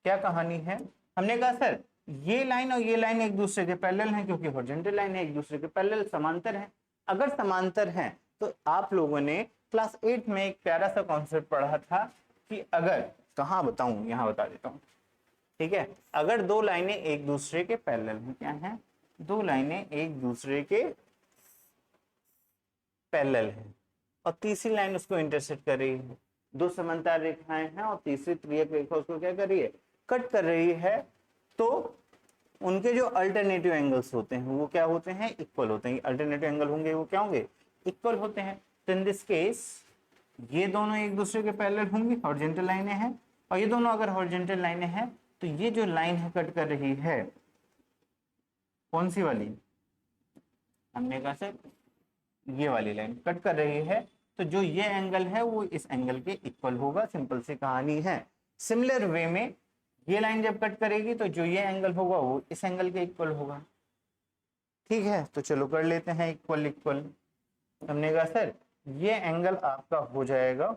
क्या कहानी है। हमने कहा सर ये लाइन और ये लाइन एक दूसरे के पैरेलल हैं, क्योंकि हॉरिजॉन्टल लाइन है, एक दूसरे के पैरेलल समांतर हैं। अगर समांतर हैं तो आप लोगों ने क्लास 8 में एक प्यारा सा कॉन्सेप्ट पढ़ा था कि अगर, कहाँ बताऊं, यहां बता देता हूं, ठीक है, अगर दो लाइनें एक दूसरे के पैरेलल हैं, क्या है, दो लाइनें एक दूसरे के पैरेलल है और तीसरी लाइन उसको इंटरसेक्ट कर रही है, दो समांतर रेखाएं हैं और तीसरी त्रियक रेखा उसको क्या कर रही है, कट कर रही है, तो उनके जो अल्टरनेटिव एंगल्स होते हैं वो क्या होते हैं, इक्वल होते हैं। अल्टरनेटिव एंगल होंगे वो क्या होंगे, इक्वल होते हैं। तो इन दिस केस ये दोनों एक दूसरे के पैरेलल होंगे, हॉरिजॉन्टल लाइनें हैं, और ये दोनों अगर हॉरिजॉन्टल लाइनें हैं तो ये जो लाइन है कट कर रही है, कौन सी वाली, हमने कहा सर ये वाली लाइन कट कर रही है, तो जो ये एंगल है वो इस एंगल के इक्वल होगा। सिंपल सी कहानी है। सिमिलर वे में ये लाइन जब कट करेगी तो जो ये एंगल होगा वो इस एंगल के इक्वल होगा। ठीक है, तो चलो कर लेते हैं इक्वल इक्वल। हमने कहा सर ये एंगल आपका हो जाएगा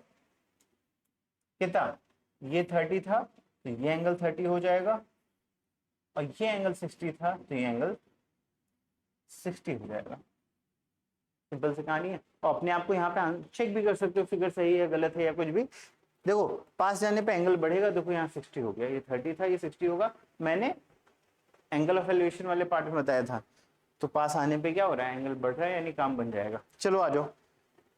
कितना, ये 30 था तो ये एंगल 30 हो जाएगा, और ये एंगल 60 था तो ये एंगल 60 हो जाएगा। सिंपल सी कहानी है। और अपने आप को यहाँ पे चेक भी कर सकते हो फिगर सही है गलत है या कुछ भी। देखो पास जाने पे एंगल बढ़ेगा, देखो यहाँ 60 हो गया, ये 30 था ये 60 होगा, मैंने एंगल ऑफ एलिवेशन वाले पार्ट में बताया था। तो पास आने पे क्या हो रहा है, एंगल बढ़ रहा है यानी काम बन जाएगा। चलो आ जाओ,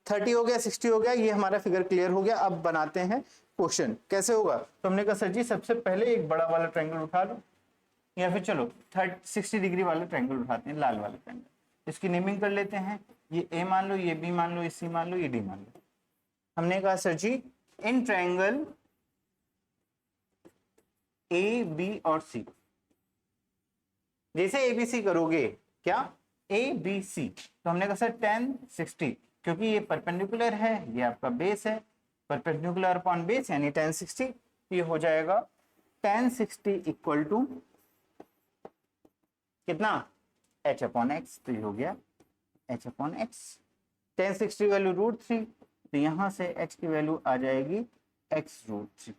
30 हो गया 60 हो गया, ये हमारा फिगर क्लियर हो गया। अब बनाते हैं क्वेश्चन, कैसे होगा। तो हमने कहा सर जी सबसे पहले एक बड़ा वाला ट्रायंगल उठा लो, या फिर चलो 60 डिग्री वाला ट्रायंगल उठाते हैं, लाल वाला ट्रायंगल। इसकी नेमिंग कर लेते हैं, ये ए मान लो, ये बी मान लो, ये सी मान लो, ये डी मान लो। हमने कहा sir ji in triangle A B और सी, जैसे एबीसी करोगे क्या ए बी सी, तो हमने कहा सर tan 60, क्योंकि ये परपेंडिकुलर है, ये आपका बेस है, परपेंडिकुलर अपॉन बेस यानी tan 60, ये हो जाएगा tan 60 इक्वल टू कितना h अपॉन एक्स, तो ये हो गया h upon x. tan 60 value √3, तो यहां से h की वैल्यू आ जाएगी x√3।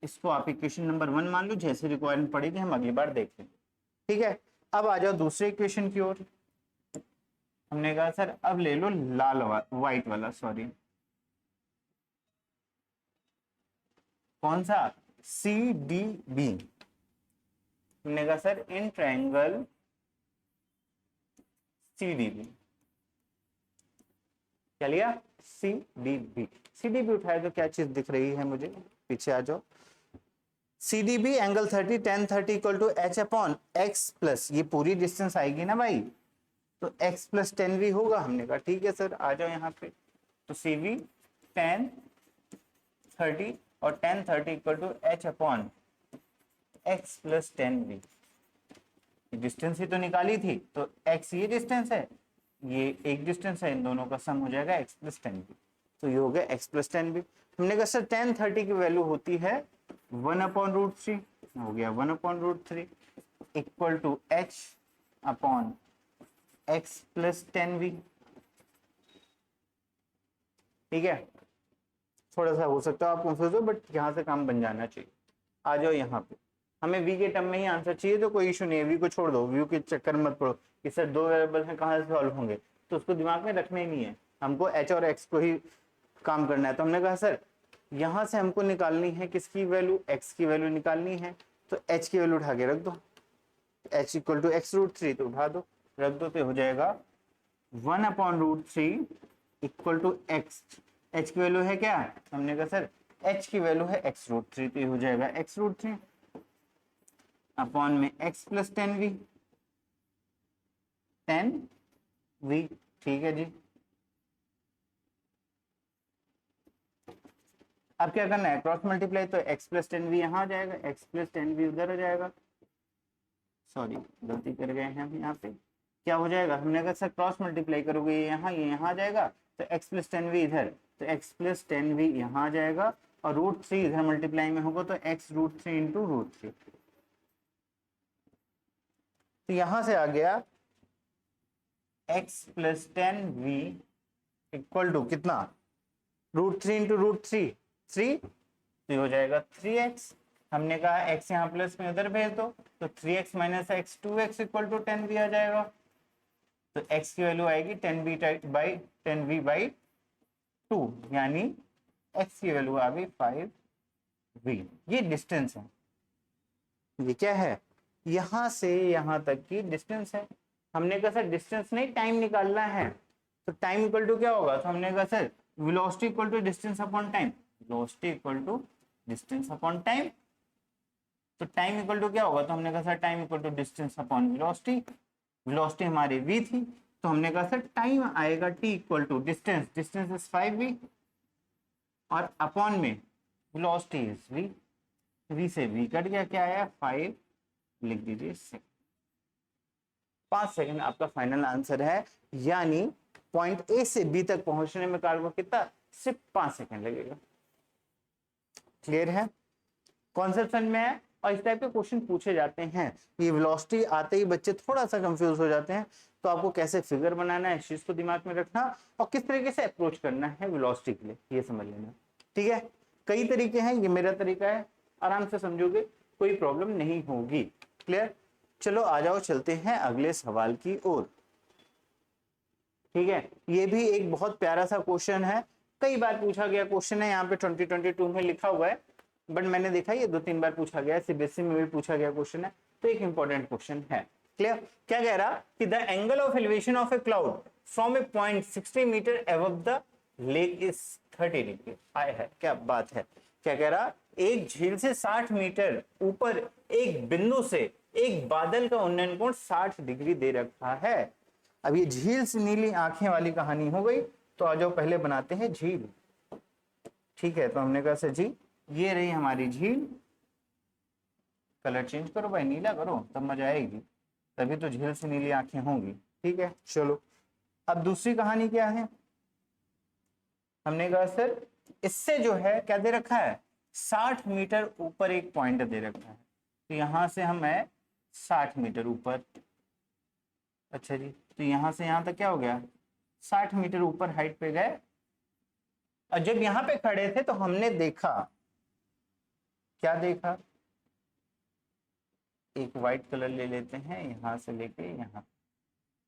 इसको आप इक्वेशन नंबर 1 मान लो, जैसे रिक्वायरमेंट पड़ेगी हम अगली बार देख लेंगे। ठीक है, अब आ जाओ दूसरे इक्वेशन की ओर। हमने कहा सर अब ले लो लाल व्हाइट वाला, सॉरी कौन सा, सी डी बी। हमने कहा sir in triangle C D B, क्या लिया, C D B. C D B उठाए तो क्या चीज दिख रही है मुझे, पीछे आ जाओ। C D B angle 30 tan 30 equal to H upon X plus, ये पूरी डिस्टेंस आएगी ना भाई, तो x प्लस 10v होगा। हमने कहा ठीक है सर, आ जाओ यहाँ पे, तो सी वी tan 30 और tan 30 equal to H upon x plus 10v, distance ही तो निकाली थी, तो x ये डिस्टेंस है, ये एक डिस्टेंस है, इन दोनों का सम हो जाएगा x प्लस 10v, तो ये हो गया x प्लस 10v। हमने कहा सर tan 30 की वैल्यू होती है 1/√3, हो गया 1/√3 equal to h upon x plus 10v। ठीक है, थोड़ा सा हो सकता है आप कंफ्यूज हो, बट यहां से काम बन जाना चाहिए। आ जाओ यहाँ पे, हमें v के टर्म में ही आंसर चाहिए, तो कोई इशू नहीं है, v को छोड़ दो, v के चक्कर मत पड़ो कि सर दो वेरिएबल हैं कहाँ से सॉल्व होंगे, तो उसको दिमाग में रखना ही नहीं है, हमको h और x को ही काम करना है। तो हमने कहा सर यहाँ से हमको निकालनी है किसकी वैल्यू, x की वैल्यू निकालनी है, तो h की वैल्यू उठा के रख दो, h इक्वल टू x√3, तो उठा दो रख दो, तो हो जाएगा 1/√3 इक्वल टू x, h की वैल्यू है क्या, हमने कहा सर h की वैल्यू है x√3, तो ये हो जाएगा x√3 अपॉन में x प्लस 10v, 10v। ठीक है जी, अब क्या करना है, क्रॉस मल्टीप्लाई, तो x प्लस 10v यहाँ आ जाएगा, x प्लस 10v उधर आ जाएगा, सॉरी गलती कर गए हैं हम यहाँ पे, क्या हो जाएगा, हमने कहा सर क्रॉस मल्टीप्लाई करोगे ये यहाँ आ जाएगा, तो x प्लस 10v इधर, तो x प्लस 10v यहाँ आ जाएगा, और √3 इधर मल्टीप्लाई में होगा, तो x√3 इंटू √3, तो यहां से आ गया x plus 10v equal to कितना, √3 इंटू √3 3, तो हो जाएगा 3x। हमने कहा x यहाँ प्लस में उधर भेज दो, तो 3x minus x 2x equal to 10v आ जाएगा, तो x की वैल्यू आएगी 10v बाई 2, यानी x की वैल्यू आ गई 5v। ये डिस्टेंस है, ये क्या है, यहां से यहां तक की डिस्टेंस है। हमने कहा सर डिस्टेंस नहीं टाइम निकालना है, तो टाइम इक्वल टू क्या होगा, तो हमने कहा sir velocity equal to distance upon time, velocity equal to distance upon time, तो टाइम इक्वल टू क्या होगा, तो हमने कहा sir time equal to distance upon velocity, velocity हमारी v थी, तो हमने कहा सर टाइम आएगा t equal to distance, distance is 5v, और अपॉन में वेलोसिटी इज v, v से v कट गया, क्या आया 5, लिख दीजिए 5 सेकंड आपका फाइनल आंसर है, यानी पॉइंट ए से बी तक पहुंचने में कार्ल को कितना, सिर्फ 5 सेकंड लगेगा। क्लियर है, कॉन्सेप्शन में है, और इस टाइप के क्वेश्चन पूछे जाते हैं। ये वेलोसिटी आते ही बच्चे थोड़ा सा कंफ्यूज हो जाते हैं, तो आपको कैसे फिगर बनाना है इस चीज को दिमाग में रखना, और किस तरीके से अप्रोच करना है वेलोसिटी के लिए, ये समझ लेना। ठीक है, कई तरीके हैं, ये मेरा तरीका है, आराम से समझोगे कोई प्रॉब्लम नहीं होगी। क्लियर, चलो आ जाओ चलते हैं अगले सवाल की ओर। ठीक है, ये भी एक बहुत प्यारा सा क्वेश्चन है, कई बार पूछा गया क्वेश्चन है, यहाँ पे 2022 में लिखा हुआ है, बट मैंने देखा ये 2-3 बार पूछा गया, सीबीएसई में भी पूछा गया क्वेश्चन है, तो एक इंपॉर्टेंट क्वेश्चन है। क्लियर, क्या कह रहा कि the angle of elevation of a cloud from a point 60 metre above the lake is 30 degree. आय है, क्या बात है, क्या कह रहा, एक झील से 60 मीटर ऊपर एक बिंदु से एक बादल का उन्नयन कोण 60 डिग्री दे रखा है। अब ये झील से नीली आंखें वाली कहानी हो गई, तो आ जाओ पहले बनाते हैं झील। ठीक है, तो हमने कहा सर जी ये रही हमारी झील, कलर चेंज करो भाई, नीला करो तब मजा आएगी, तभी तो झील से नीली आंखें होंगी। ठीक है चलो, अब दूसरी कहानी क्या है, हमने कहा सर इससे जो है क्या दे रखा है, 60 मीटर ऊपर एक पॉइंट दे रखा है, तो यहां से हम है 60 मीटर ऊपर। अच्छा जी, तो यहां से यहां तक क्या हो गया, 60 मीटर ऊपर हाइट पे गए, और जब यहां पे खड़े थे तो हमने देखा, क्या देखा, एक व्हाइट कलर ले लेते हैं यहां से लेके यहां,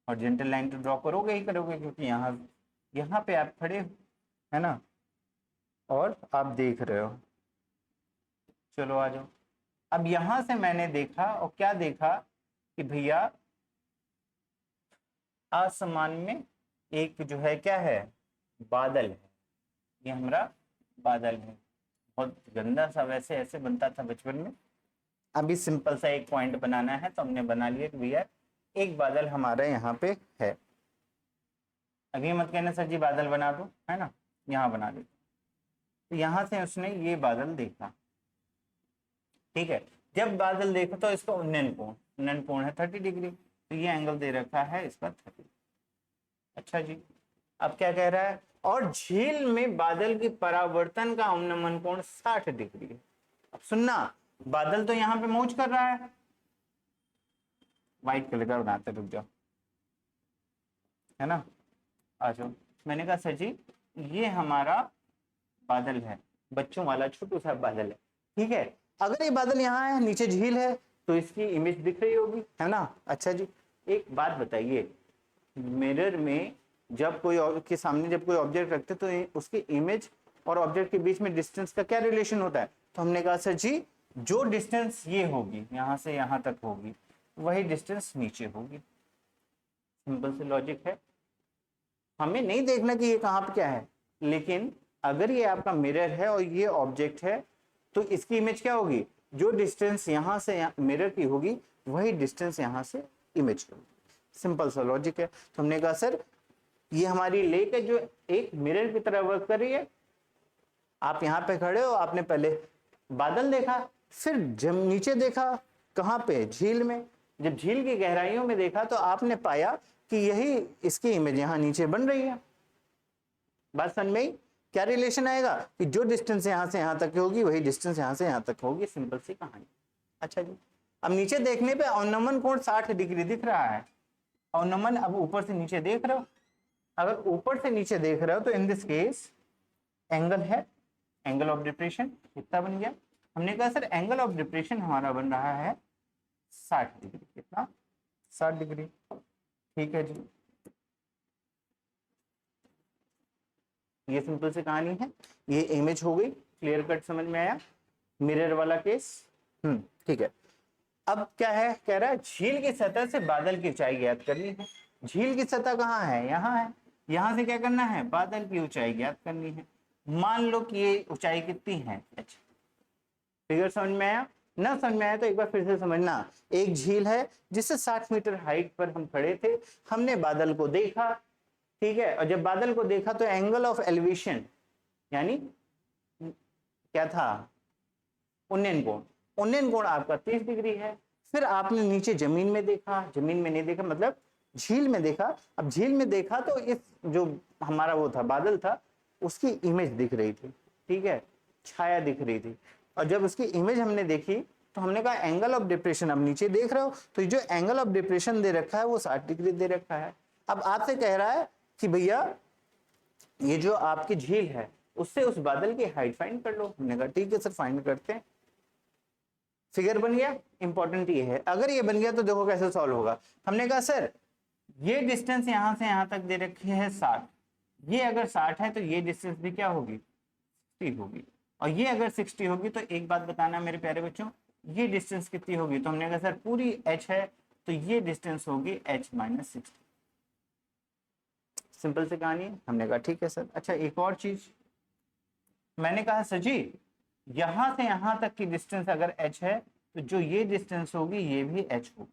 हॉरिजॉन्टल लाइन तो ड्रॉ करोगे ही करोगे, क्योंकि यहाँ पे आप खड़े हो, है ना, और आप देख रहे हो। चलो आ जाओ, अब यहां से मैंने देखा और क्या देखा कि भैया आसमान में एक जो है क्या है, बादल है, ये हमारा बादल है, बहुत गंदा सा, वैसे ऐसे बनता था बचपन में। अभी सिंपल सा एक पॉइंट बनाना है तो हमने बना लिया कि भैया एक बादल हमारा यहाँ पे है। अभी मत कहना सर जी बादल बना दो, है ना, यहाँ बना दो। तो यहां से उसने ये बादल देखा, ठीक है, जब बादल देखो तो इसका उन्नयन कोण है 30 डिग्री, तो ये एंगल दे रखा है इसका 30। अच्छा जी, अब क्या कह रहा है, और झील में बादल की परावर्तन का उन्नयन कोण 60 डिग्री है। अब सुनना, बादल तो यहाँ पे मौज कर रहा है, व्हाइट कलर का बनाते, रुक जाओ, है ना, आ जाओ। मैंने कहा सर जी ये हमारा बादल है, बच्चों वाला छोटू सा बादल है, ठीक है, अगर ये बादल यहाँ है, नीचे झील है, तो इसकी इमेज दिख रही होगी, है ना। अच्छा जी, एक बात बताइए, मिरर में जब कोई के सामने जब कोई ऑब्जेक्ट रखते तो उसकी इमेज और ऑब्जेक्ट के बीच में डिस्टेंस का क्या रिलेशन होता है, तो हमने कहा सर जी जो डिस्टेंस ये होगी यहाँ से यहाँ तक होगी, वही डिस्टेंस नीचे होगी। सिंपल से लॉजिक है, हमें नहीं देखना कि ये कहाँ पे क्या है, लेकिन अगर ये आपका मिरर है और ये ऑब्जेक्ट है तो इसकी इमेज क्या होगी, जो डिस्टेंस यहाँ से मिरर की होगी वही डिस्टेंस यहाँ से इमेज की होगी। सिंपल सा लॉजिक है। तो हमने कहा सर ये हमारी लेक है जो एक मिरर की तरह वर्क कर रही है। आप यहाँ पे खड़े हो, आपने पहले बादल देखा, फिर जब नीचे देखा, कहाँ पे, झील में, जब झील की गहराइयों में देखा तो आपने पाया कि यही इसकी इमेज यहाँ नीचे बन रही है। बात समझ में, क्या रिलेशन आएगा कि जो डिस्टेंस यहाँ से यहाँ तक की होगी वही डिस्टेंस यहाँ से यहाँ तक होगी। सिंपल सी कहानी। अच्छा जी, अब नीचे देखने पे अवनमन कोण 60 डिग्री दिख रहा है। अवनमन, अब ऊपर से नीचे देख रहे हो, अगर ऊपर से नीचे देख रहे हो तो इन दिस केस एंगल है, एंगल ऑफ डिप्रेशन कितना बन गया, हमने कहा सर एंगल ऑफ डिप्रेशन हमारा बन रहा है 60 डिग्री। कितना, 60 डिग्री। ठीक है जी, ये सिंपल सी कहानी है, ये इमेज हो गई, क्लियर कट समझ में आया, मिरर वाला केस। ठीक है, अब क्या है, कह रहा है झील की सतह से बादल की ऊंचाई ज्ञात करनी है। झील की सतह कहाँ है, यहाँ है, यहाँ से क्या करना है, बादल की ऊंचाई ज्ञात करनी है। मान लो कि ये ऊंचाई कितनी है, अच्छा फिगर समझ में आया, ना समझ में आया तो एक बार फिर से समझना। एक झील है जिससे 60 मीटर हाइट पर हम खड़े थे, हमने बादल को देखा, ठीक है, और जब बादल को देखा तो एंगल ऑफ एलिवेशन यानी क्या था, उन्नयन कोण, उन्नयन कोण आपका 30 डिग्री है। फिर आपने नीचे जमीन में देखा, जमीन में नहीं देखा मतलब झील में देखा। अब झील में देखा तो इस जो हमारा वो था बादल था उसकी इमेज दिख रही थी, ठीक है, छाया दिख रही थी। और जब उसकी इमेज हमने देखी तो हमने कहा एंगल ऑफ डिप्रेशन, अब नीचे देख रहे हो तो जो एंगल ऑफ डिप्रेशन दे रखा है वो 60 डिग्री दे रखा है। अब आपसे कह रहा है कि भैया ये जो आपकी झील है उससे उस बादल की हाइट फाइंड कर लो। हमने कहा ठीक है सर फाइंड करते हैं। फिगर बन गया, इंपॉर्टेंट ये है, अगर ये बन गया तो देखो कैसे सॉल्व होगा। हमने कहा सर ये डिस्टेंस यहां से यहां तक दे रखी है 60, ये अगर 60 है तो ये डिस्टेंस भी क्या होगी, 60 होगी, और ये अगर 60 होगी तो एक बात बताना मेरे प्यारे बच्चों, ये डिस्टेंस कितनी होगी, तो हमने कहा सर पूरी h है तो ये डिस्टेंस होगी h - 60। सिंपल से कहानी, हमने कहा ठीक है सर। अच्छा एक और चीज, मैंने कहा सर जी यहां से यहां तक की डिस्टेंस अगर h है तो जो ये डिस्टेंस होगी ये भी h होगी,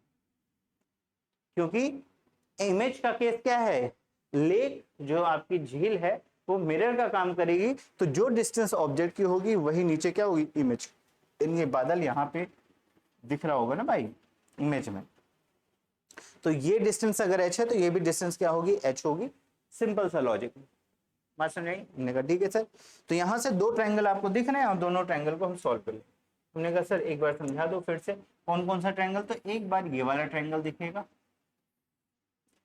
क्योंकि इमेज का केस क्या है, लेक जो आपकी झील है वो मिरर का काम करेगी, तो जो डिस्टेंस ऑब्जेक्ट की होगी वही नीचे क्या होगी, इमेज। ये बादल यहाँ पे दिख रहा होगा ना भाई इमेज में। तो ये डिस्टेंस अगर h है तो ये भी डिस्टेंस क्या होगी, h होगी। सिंपल सा लॉजिक, बात समझ आई? हमने कहा ठीक है सर। तो यहाँ से दो ट्रायंगल आपको दिख रहे हैं और दोनों ट्रायंगल को हम सॉल्व कर लें। हमने कहा सर एक बार समझा दो फिर से कौन कौन सा ट्रायंगल। तो एक बार ये वाला ट्रायंगल दिखेगा,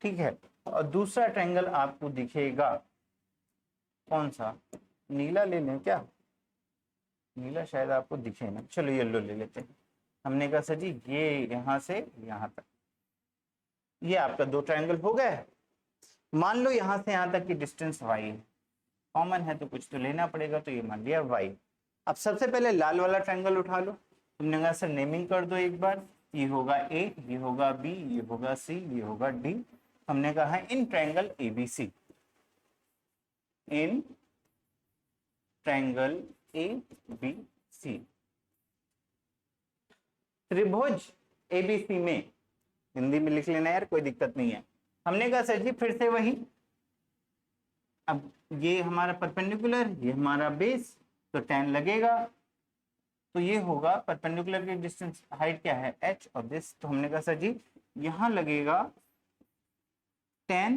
ठीक है, और दूसरा ट्रायंगल आपको दिखेगा कौन सा, नीला ले लें क्या, नीला शायद आपको दिखे ना, चलो येलो ले लेते हैं। हमने कहा सर जी ये यहाँ से यहाँ तक, ये आपका दो ट्रायंगल हो गए। मान लो यहाँ से यहाँ तक की डिस्टेंस y है, कॉमन है तो कुछ तो लेना पड़ेगा, तो ये मान लिया y। अब सबसे पहले लाल वाला ट्रायंगल उठा लो। तुमने कहा सर नेमिंग कर दो एक बार, ये होगा a, ये होगा b, ये होगा c, ये होगा d। हमने कहा है in triangle ABC, in triangle ABC, त्रिभुज ABC में, हिंदी में लिख लेना यार कोई दिक्कत नहीं है। हमने कहा सर जी फिर से वही, अब ये हमारा परपेंडिकुलर, ये हमारा बेस, तो tan लगेगा, तो ये होगा परपेंडिकुलर की डिस्टेंस हाइट क्या है h और दिस। तो हमने कहा सर जी यहां लगेगा tan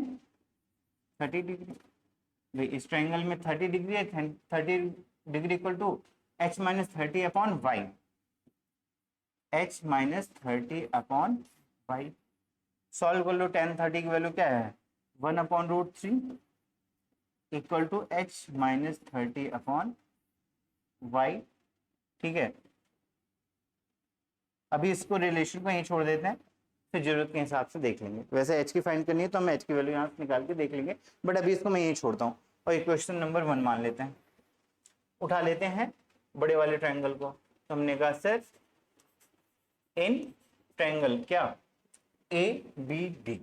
30 डिग्री, इस ट्रायंगल में 30 डिग्री है, 30 degree equal to h minus 30 upon y, h minus 30 upon y। Solve कर लो, tan 30 की वैल्यू क्या है 1 upon root 3 equal to h minus 30 upon y, ठीक है। अभी इसको रिलेशन को यहीं छोड़ देते हैं, फिर जरूरत के हिसाब से देख लेंगे। वैसे h की फाइंड करनी है तो हम h की वैल्यू यहाँ से निकाल के देख लेंगे, बट अभी इसको मैं यहीं छोड़ता हूँ और इक्वेशन नंबर 1 मान लेते हैं। उठा लेते हैं बड़े वाले ट्रायंगल को। तो हमने कहा सर इन ट्रायंगल क्या ABD,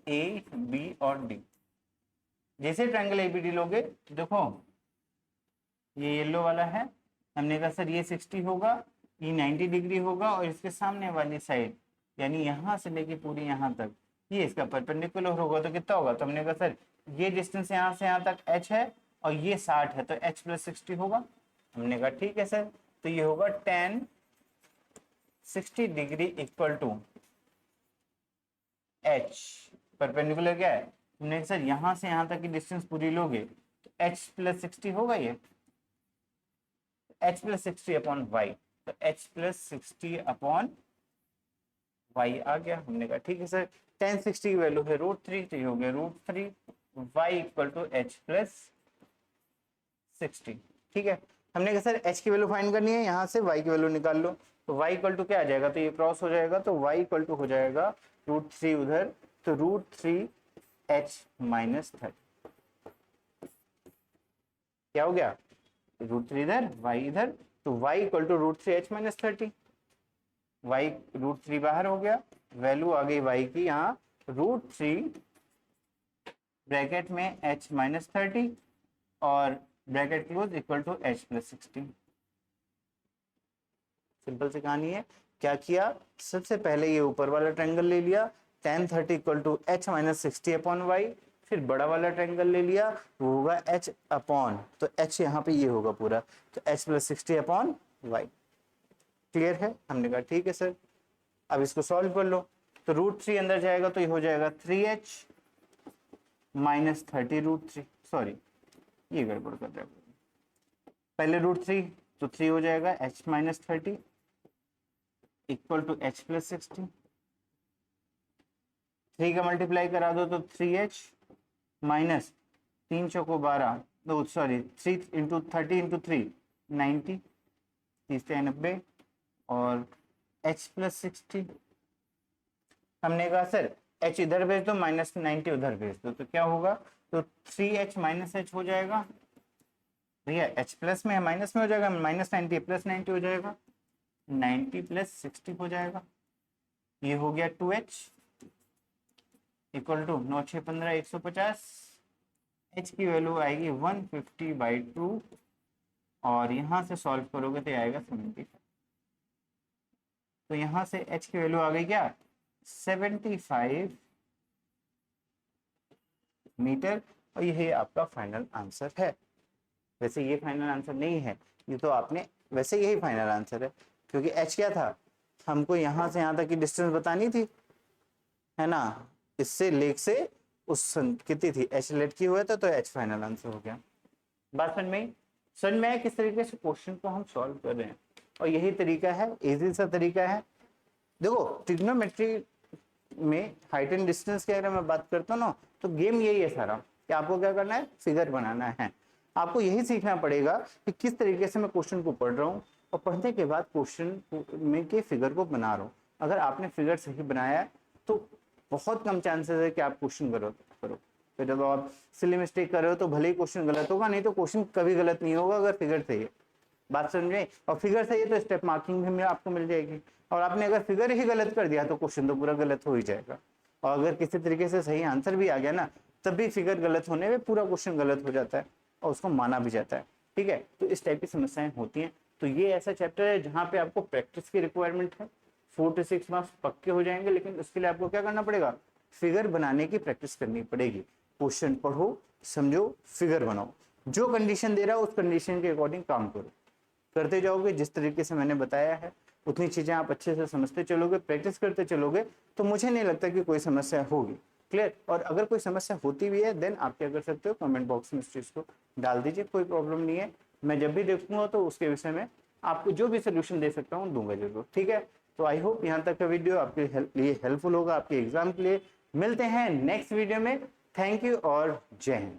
A B और D, जैसे ट्रायंगल ABD लोगे देखो ये येलो वाला है, हमने कहा सर ये 60 होगा, ये 90 डिग्री होगा, और इसके सामने वाली साइड यानी यहाँ से लेके पूरी यहाँ तक ये इसका परपेंडिकुलर होगा, तो कितना होगा। तो हमने कहा सर ये डिस्टेंस यहाँ से यहाँ तक h है और ये 60 है, तो h प्लस 60 होगा। हमने कहा ठीक है सर, तो ये होगा tan 60 degree equal to h, perpendicular क्या है, हमने सर यहाँ से यहाँ तक की डिस्टेंस पूरी लोगे तो h प्लस 60 होगा, ये h प्लस 60 अपॉन वाई, तो h प्लस 60 अपॉन वाई आ गया। हमने कहा ठीक है सर, tan 60 की वैल्यू है √3, तो ये हो गया √3 y equal to h plus 60, ठीक है। हमने कहा सर h की वैल्यू फाइंड करनी है, यहाँ से y की वैल्यू निकाल लो, तो y इक्वल टू क्या आ जाएगा, तो ये क्रॉस हो जाएगा, तो y इक्वल टू हो जाएगा √3 उधर, तो √3 h माइनस 30, क्या हो गया √3 इधर y इधर, तो y equal to √3 h minus 30, y √3 बाहर हो गया, वैल्यू आ गई y की यहाँ √3 ब्रैकेट में h माइनस 30 और bracket close equal to h plus 60। Simple सी कहानी है। क्या किया, सबसे पहले ये ऊपर वाला ट्रायंगल ले लिया tan 30 equal to h minus 60 upon y, फिर बड़ा वाला ट्रायंगल ले लिया वो होगा h अपॉन, तो h यहाँ पे ये होगा पूरा, तो h plus 60 upon y। Clear है। हमने कहा ठीक है सर, अब इसको सॉल्व कर लो, तो √3 अंदर जाएगा तो ये हो जाएगा 3h माइनस 30 √3, सॉरी ये गड़बड़ कर रहा है, पहले √3 तो 3 हो जाएगा h minus 30 equal to h plus 60, 3 का मल्टीप्लाई करा दो तो 3h माइनस 3 चौको 12, तो सॉरी 3 इंटू 30 इंटू 3 90, 30 90 और h प्लस 60। हमने कहा सर h इधर भेज दो माइनस 90 उधर भेज दो, तो क्या होगा, तो 3h माइनस h हो जाएगा, भैया h प्लस में है माइनस में हो जाएगा, माइनस 90 प्लस 90 हो जाएगा, 90 प्लस 60 हो जाएगा, ये हो गया 2h इक्वल टू 9 6 15 150, h की वैल्यू आएगी 150/2 और यहाँ से सॉल्व करोगे तो आएगा 75, तो यहाँ से h की वैल्यू आ गई क्या 75 मीटर, और यही आपका फाइनल आंसर है। वैसे ये फाइनल आंसर नहीं है, ये तो आपने, वैसे यही फाइनल आंसर है, क्योंकि h क्या था, हमको यहाँ से यहाँ तक की डिस्टेंस बतानी थी, है ना, इससे लेक से उस कितनी थी, h लेट की हुआ था, तो h फाइनल आंसर हो गया। बात समझ में आया किस तरीके से क्वेश्चन को हम सॉल्व कर रहे हैं, और यही तरीका है, इजी सा तरीका है। देखो ट्रिग्नोमेट्री में हाइट एंड डिस्टेंस की अगर मैं बात करता हूँ ना, तो गेम यही है सारा कि आपको क्या करना है, फिगर बनाना है। आपको यही सीखना पड़ेगा कि किस तरीके से मैं क्वेश्चन को पढ़ रहा हूँ और पढ़ने के बाद क्वेश्चन में के फिगर को बना रहा हूँ। अगर आपने फिगर सही बनाया है तो बहुत कम चांसेस है कि आप क्वेश्चन करो। फिर जब आप सिली मिस्टेक कर रहे हो तो भले ही क्वेश्चन गलत होगा, नहीं तो क्वेश्चन कभी गलत नहीं होगा अगर फिगर सही है। बात समझे, और फिगर सही है तो स्टेप मार्किंग भी आपको मिल जाएगी। और आपने अगर फिगर ही गलत कर दिया तो क्वेश्चन तो पूरा गलत हो ही जाएगा। और अगर किसी तरीके से सही आंसर भी आ गया ना, तब भी फिगर गलत होने में पूरा क्वेश्चन गलत हो जाता है और उसको माना भी जाता है। ठीक है, तो इस टाइप की समस्याएं होती हैं। तो ये ऐसा चैप्टर है जहाँ पे आपको प्रैक्टिस की रिक्वायरमेंट है। 4 से 6 मार्क्स पक्के हो जाएंगे, लेकिन उसके लिए आपको क्या करना पड़ेगा, फिगर बनाने की प्रैक्टिस करनी पड़ेगी। क्वेश्चन पढ़ो, समझो, फिगर बनाओ, जो कंडीशन दे रहा है उस कंडीशन के अकॉर्डिंग काम करो। करते जाओगे जिस तरीके से मैंने बताया है, उतनी चीजें आप अच्छे से समझते चलोगे, प्रैक्टिस करते चलोगे, तो मुझे नहीं लगता कि कोई समस्या होगी। क्लियर। और अगर कोई समस्या होती भी है देन आप क्या कर सकते हो, कमेंट बॉक्स में इस चीज को डाल दीजिए, कोई प्रॉब्लम नहीं है। मैं जब भी देखूंगा तो उसके विषय में आपको जो भी सोल्यूशन दे सकता हूँ दूंगा जरूर। ठीक है, तो आई होप यहाँ तक का वीडियो आपके लिए हेल्पफुल होगा, आपके एग्जाम के लिए। मिलते हैं नेक्स्ट वीडियो में। थैंक यू और जय हिंद।